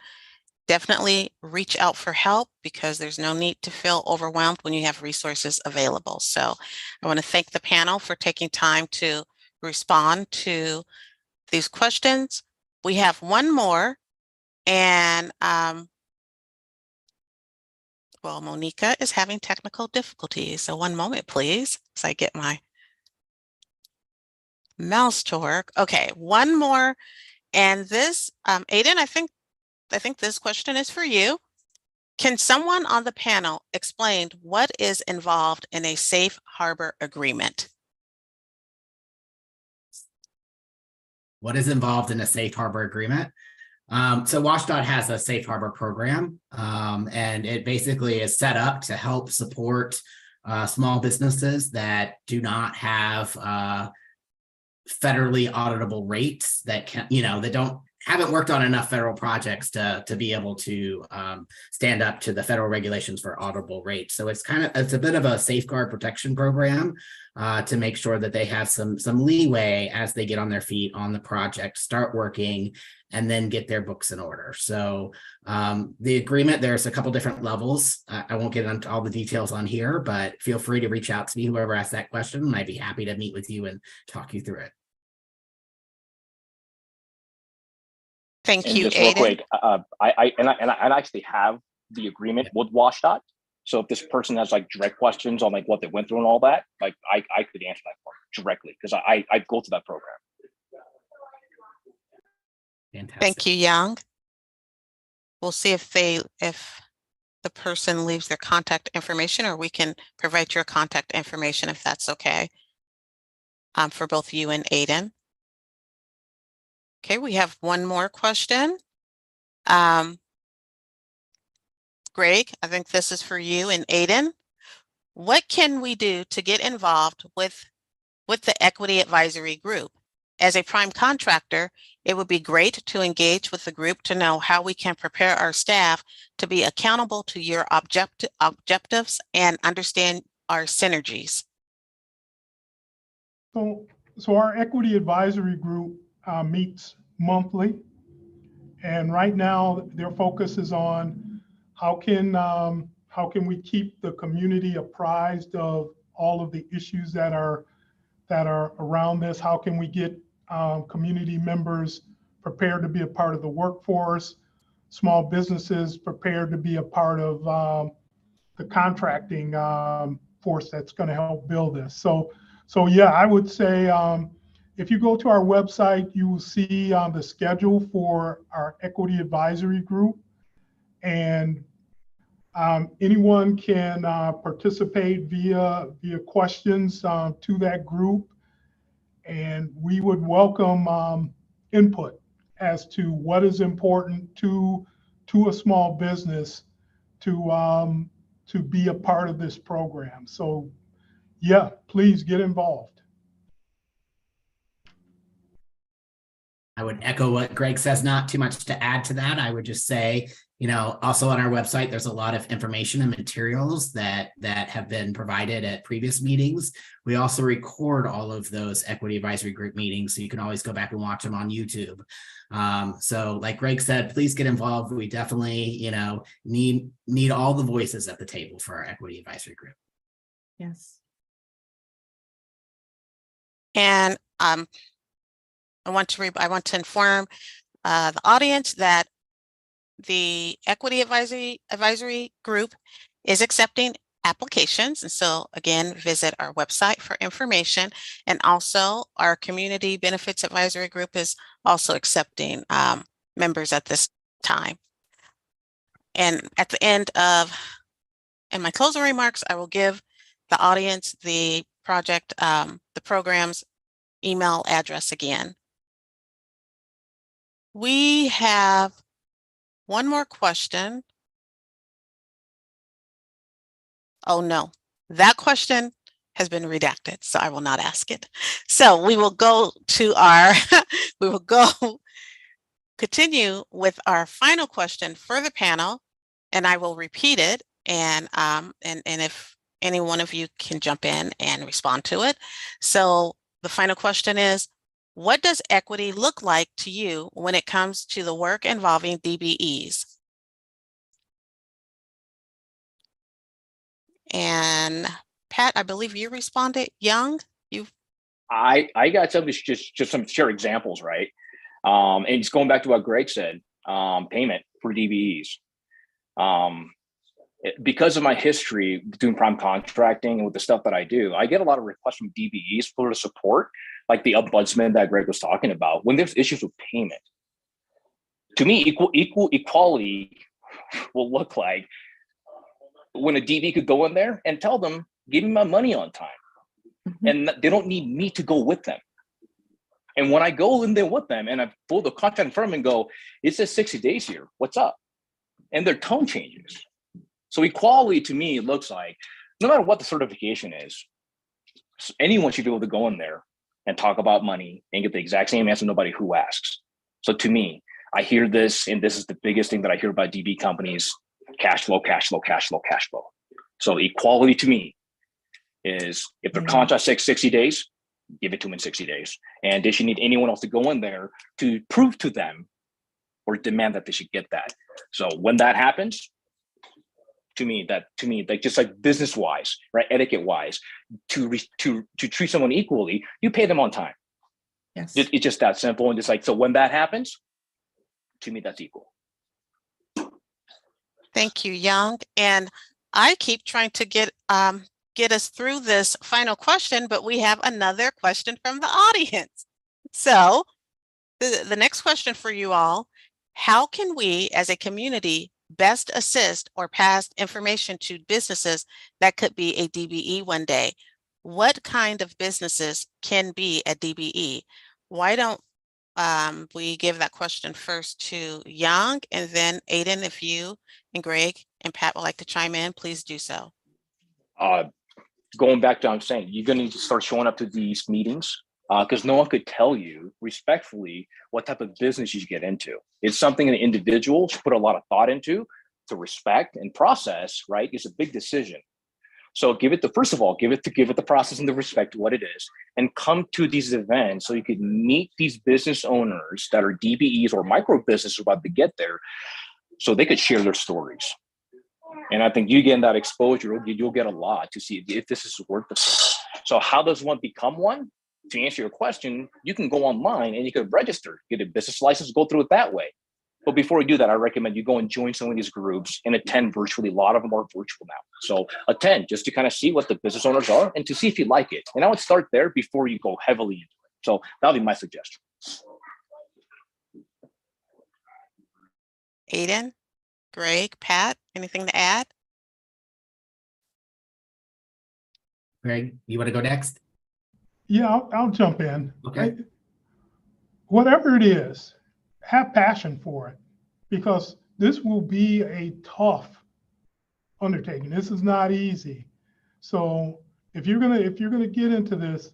definitely reach out for help, because there's no need to feel overwhelmed when you have resources available. So I want to thank the panel for taking time to respond to these questions. We have one more, and well, Monica is having technical difficulties. So one moment, please, as I get my mouse to work. Okay, one more. And this, Aiden, I think this question is for you. Can someone on the panel explain what is involved in a safe harbor agreement? What is involved in a safe harbor agreement? So WashDOT has a safe harbor program, and it basically is set up to help support small businesses that do not have federally auditable rates, that haven't worked on enough federal projects to be able to stand up to the federal regulations for auditable rates. So it's a bit of a safeguard protection program to make sure that they have some leeway as they get on their feet on the project, start working, and then get their books in order. So the agreement, there's a couple different levels. I won't get into all the details on here, but feel free to reach out to me, whoever asked that question, and I'd be happy to meet with you and talk you through it. Thank And you, just real Aiden. quick, I actually have the agreement with WashDOT. So if this person has like direct questions on like what they went through and all that, like I could answer that part directly, because I go to that program. Fantastic. Thank you, Young. We'll see if the person leaves their contact information, or we can provide your contact information if that's okay, for both you and Aiden. Okay, we have one more question. Greg, I think this is for you and Aiden. What can we do to get involved with the Equity Advisory Group? As a prime contractor, it would be great to engage with the group to know how we can prepare our staff to be accountable to your objectives and understand our synergies. So our equity advisory group meets monthly. And right now their focus is on how can we keep the community apprised of all of the issues that are around this? How can we get community members prepared to be a part of the workforce, small businesses prepared to be a part of the contracting force that's going to help build this. So yeah, I would say if you go to our website, you will see the schedule for our equity advisory group, and anyone can participate via questions to that group, and we would welcome input as to what is important to a small business to be a part of this program. So yeah, please get involved. I would echo what Greg says, not too much to add to that. I would just say, also on our website, there's a lot of information and materials that have been provided at previous meetings. We also record all of those equity advisory group meetings, so you can always go back and watch them on YouTube. So like Greg said, please get involved. We definitely, need all the voices at the table for our equity advisory group. Yes. And I want to inform the audience that the equity advisory group is accepting applications. And so again, visit our website for information. And also our community benefits advisory group is also accepting members at this time. And at the end in my closing remarks, I will give the audience the the program's email address again. We have one more question. Oh no, that question has been redacted, so I will not ask it. So we will go to continue with our final question for the panel, and I will repeat it, and if any one of you can jump in and respond to it. So the final question is, what does equity look like to you when it comes to the work involving DBEs? And Pat, I believe you responded. Young, I got some just some share examples, right? And it's going back to what Greg said, payment for DBEs. Because of my history doing prime contracting and with the stuff that I do, I get a lot of requests from DBEs for support, like the ombudsman that Greg was talking about, when there's issues with payment. To me, equality will look like when a DB could go in there and tell them, give me my money on time. Mm-hmm. And they don't need me to go with them. And when I go in there with them and I pull the contract in front of them and go, it says 60 days here, what's up? And their tone changes. So equality to me looks like, no matter what the certification is, anyone should be able to go in there and talk about money and get the exact same answer, nobody who asks. So to me, I hear this, and this is the biggest thing that I hear about DB companies: cash flow, cash flow, cash flow, cash flow. So equality to me is, if their contract says 60 days, give it to them in 60 days. And they should need anyone else to go in there to prove to them or demand that they should get that. So when that happens, to me, like just like business wise, right, etiquette wise, to treat someone equally, you pay them on time. Yes, it's just that simple. And just like, so when that happens, to me, that's equal. Thank you, Young. And I keep trying to get us through this final question, but we have another question from the audience. So the next question for you all: how can we as a community best assist or pass information to businesses that could be a DBE one day? What kind of businesses can be a DBE? Why don't we give that question first to Young, and then Aiden, if you and Greg and Pat would like to chime in, please do so. Going back to what I'm saying, you're going to need to start showing up to these meetings because no one could tell you respectfully what type of business you should get into. It's something an individual should put a lot of thought into, to respect and process, right? It's a big decision. So first of all, give it the process and the respect to what it is, and come to these events so you can meet these business owners that are DBEs or micro businesses about to get there, so they could share their stories. And I think you getting that exposure, you'll get a lot to see if this is worth it. So how does one become one? To answer your question, you can go online and you can register, get a business license, go through it that way. But before you do that, I recommend you go and join some of these groups and attend virtually. A lot of them are virtual now. So attend just to kind of see what the business owners are and to see if you like it. And I would start there before you go heavily into it. So that'll be my suggestion. Aiden, Greg, Pat, anything to add? Greg, you want to go next? Yeah, I'll jump in. Okay. Whatever it is, have passion for it, because this will be a tough undertaking. This is not easy. So if you're gonna get into this,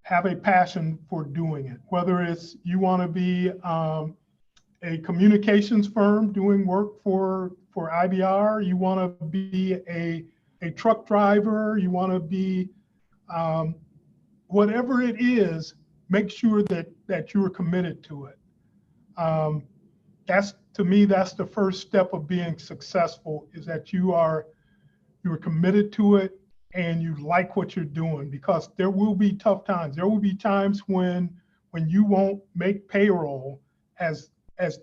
have a passion for doing it. Whether it's you want to be a communications firm doing work for IBR, you want to be a truck driver, you want to be whatever it is, make sure that you're committed to it. That's, to me, that's the first step of being successful, is that you're committed to it and you like what you're doing, because there will be tough times. There will be times when you won't make payroll as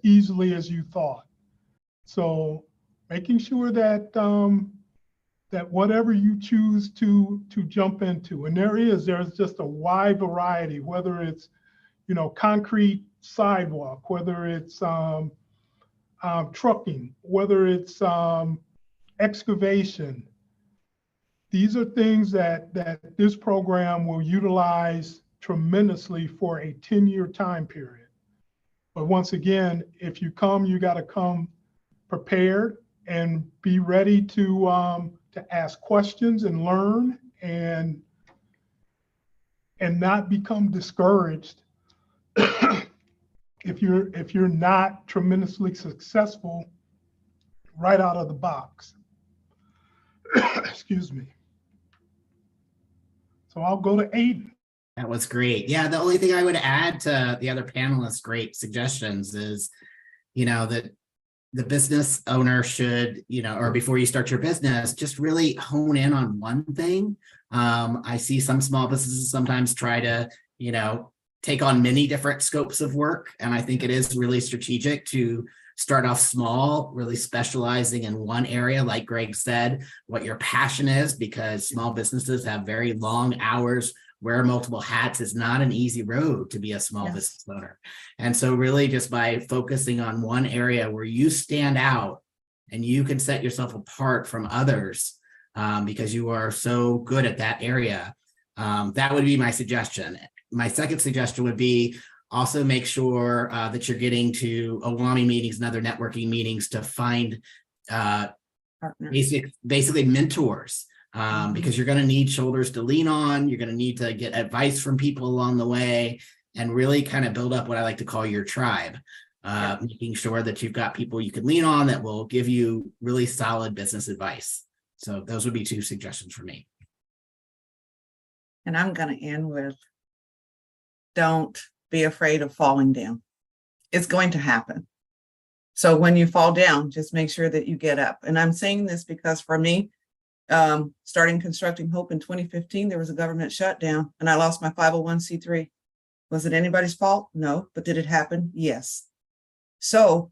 easily as you thought. So making sure that that whatever you choose to jump into, and there's just a wide variety, whether it's, concrete sidewalk, whether it's trucking, whether it's excavation. These are things that this program will utilize tremendously for a 10-year time period. But once again, if you come, you got to come prepared and be ready to ask questions and learn, and not become discouraged if you're not tremendously successful right out of the box. Excuse me. So I'll go to Aiden. That was great. Yeah, the only thing I would add to the other panelists' great suggestions is, that the business owner should, or before you start your business, just really hone in on one thing. I see some small businesses sometimes try to, take on many different scopes of work. And I think it is really strategic to start off small, really specializing in one area, like Greg said, what your passion is, because small businesses have very long hours. Wear multiple hats is not an easy road to be a small business owner. And so really just by focusing on one area where you stand out and you can set yourself apart from others because you are so good at that area, that would be my suggestion. My second suggestion would be also make sure that you're getting to AWAMI meetings and other networking meetings to find basically mentors. Because you're going to need shoulders to lean on. You're going to need to get advice from people along the way, and really kind of build up what I like to call your tribe, making sure that you've got people you can lean on that will give you really solid business advice. So those would be two suggestions for me. And I'm going to end with, don't be afraid of falling down. It's going to happen. So when you fall down, just make sure that you get up. And I'm saying this because for me, starting Constructing Hope in 2015, there was a government shutdown and I lost my 501c3. Was it anybody's fault? No. But did it happen? Yes. So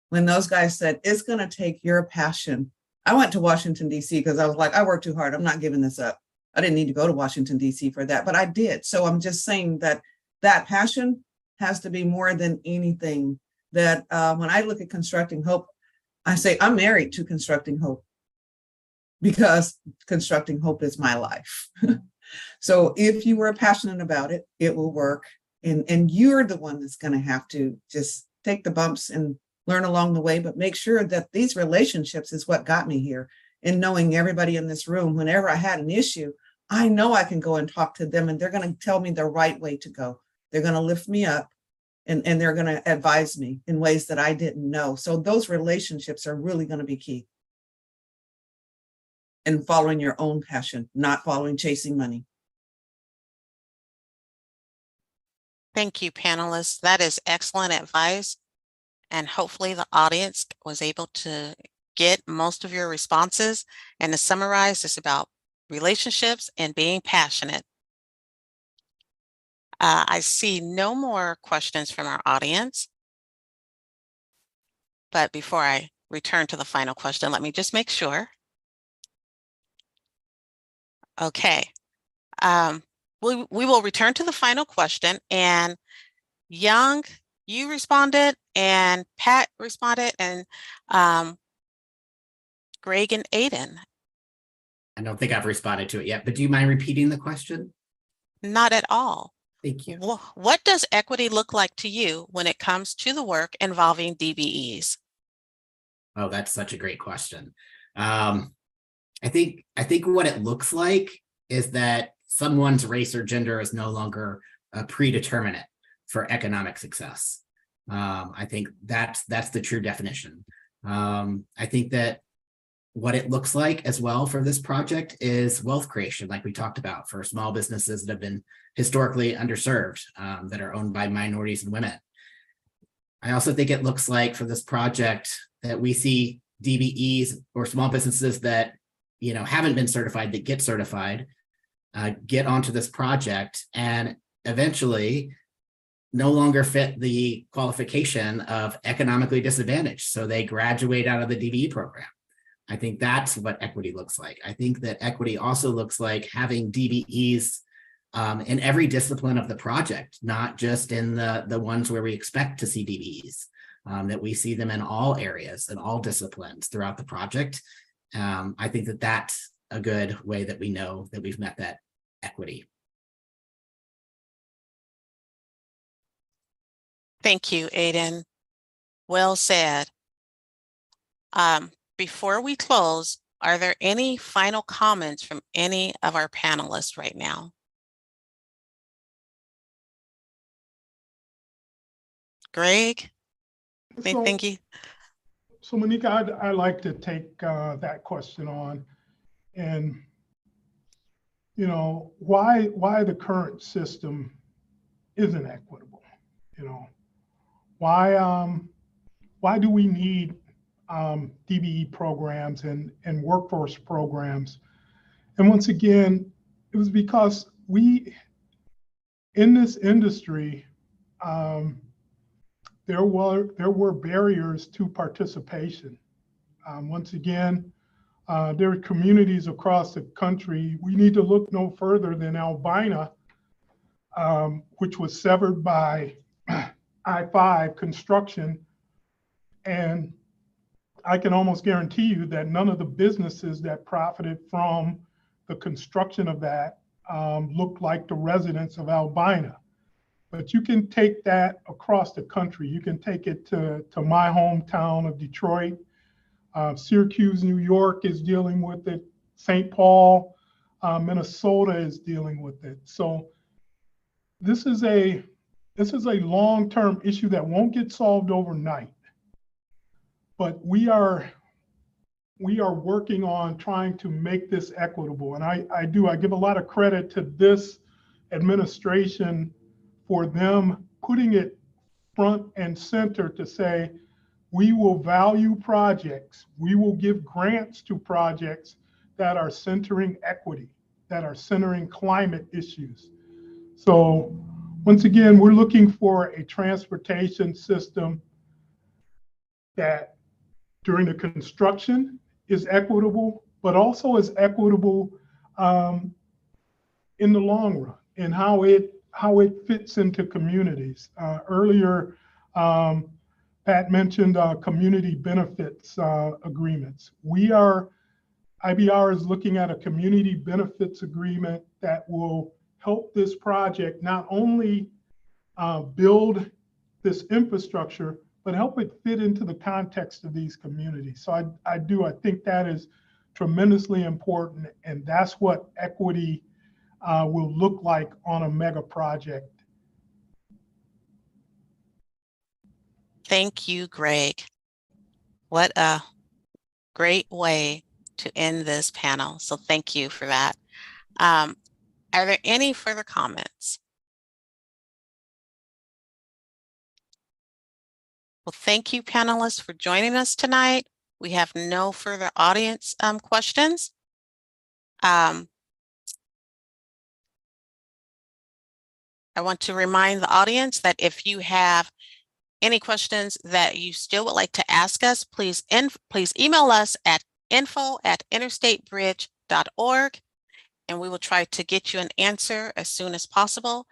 when those guys said, it's going to take your passion, I went to Washington, D.C. because I was like, I worked too hard. I'm not giving this up. I didn't need to go to Washington, D.C. for that, but I did. So I'm just saying that that passion has to be more than anything. That when I look at Constructing Hope, I say I'm married to Constructing Hope, because Constructing Hope is my life. So if you are passionate about it, it will work. And you're the one that's going to have to just take the bumps and learn along the way, but make sure that these relationships is what got me here. And knowing everybody in this room, whenever I had an issue, I know I can go and talk to them and they're going to tell me the right way to go. They're going to lift me up and they're going to advise me in ways that I didn't know. So those relationships are really going to be key. And following your own passion, not following chasing money. Thank you, panelists. That is excellent advice. And hopefully the audience was able to get most of your responses. And to summarize, it's about relationships and being passionate. I see no more questions from our audience. But before I return to the final question, let me just make sure. Okay. We will return to the final question, and Young, you responded, and Pat responded, and Greg and Aiden. I don't think I've responded to it yet, but do you mind repeating the question? Not at all. Thank you. What does equity look like to you when it comes to the work involving DBEs? Oh, that's such a great question. I think what it looks like is that someone's race or gender is no longer a predeterminate for economic success. I think that's the true definition. I think that what it looks like as well for this project is wealth creation, like we talked about, for small businesses that have been historically underserved, that are owned by minorities and women. I also think it looks like for this project that we see DBEs or small businesses that haven't been certified, that get certified, get onto this project and eventually no longer fit the qualification of economically disadvantaged. So they graduate out of the DBE program. I think that's what equity looks like. I think that equity also looks like having DBEs in every discipline of the project, not just in the ones where we expect to see DBEs, that we see them in all areas and all disciplines throughout the project. I think that that's a good way that we know that we've met that equity. Thank you, Aiden. Well said. Before we close, are there any final comments from any of our panelists right now? Greg, thank you. So Monica, I'd like to take that question on, and why the current system isn't equitable. Why do we need DBE programs and workforce programs? And once again, it was because in this industry, there were barriers to participation. Once again, there are communities across the country. We need to look no further than Albina, which was severed by I-5 construction. And I can almost guarantee you that none of the businesses that profited from the construction of that looked like the residents of Albina. But you can take that across the country. You can take it to my hometown of Detroit. Syracuse, New York is dealing with it. St. Paul, Minnesota is dealing with it. So this is a long-term issue that won't get solved overnight. But we are working on trying to make this equitable. And I give a lot of credit to this administration for them putting it front and center to say, we will value projects, we will give grants to projects that are centering equity, that are centering climate issues. So once again, we're looking for a transportation system that during the construction is equitable, but also is equitable in the long run, and how it fits into communities. Earlier, Pat mentioned community benefits agreements. IBR is looking at a community benefits agreement that will help this project not only build this infrastructure, but help it fit into the context of these communities. So I think that is tremendously important, and that's what equity will look like on a mega project. Thank you, Greg. What a great way to end this panel. So thank you for that. Are there any further comments? Well, thank you, panelists, for joining us tonight. We have no further audience questions. I want to remind the audience that if you have any questions that you still would like to ask us, please email us at info@interstatebridge.org, and we will try to get you an answer as soon as possible.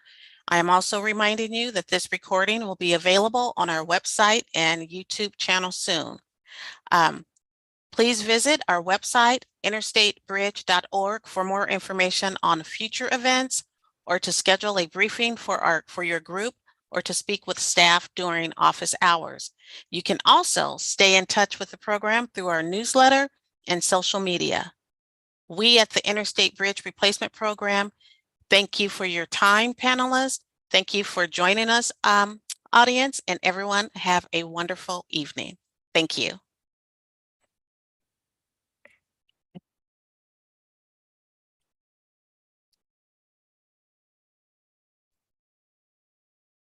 I am also reminding you that this recording will be available on our website and YouTube channel soon. Please visit our website, interstatebridge.org, for more information on future events, or to schedule a briefing for your group, or to speak with staff during office hours. You can also stay in touch with the program through our newsletter and social media. We at the Interstate Bridge Replacement Program thank you for your time, panelists. Thank you for joining us, audience, and everyone have a wonderful evening. Thank you.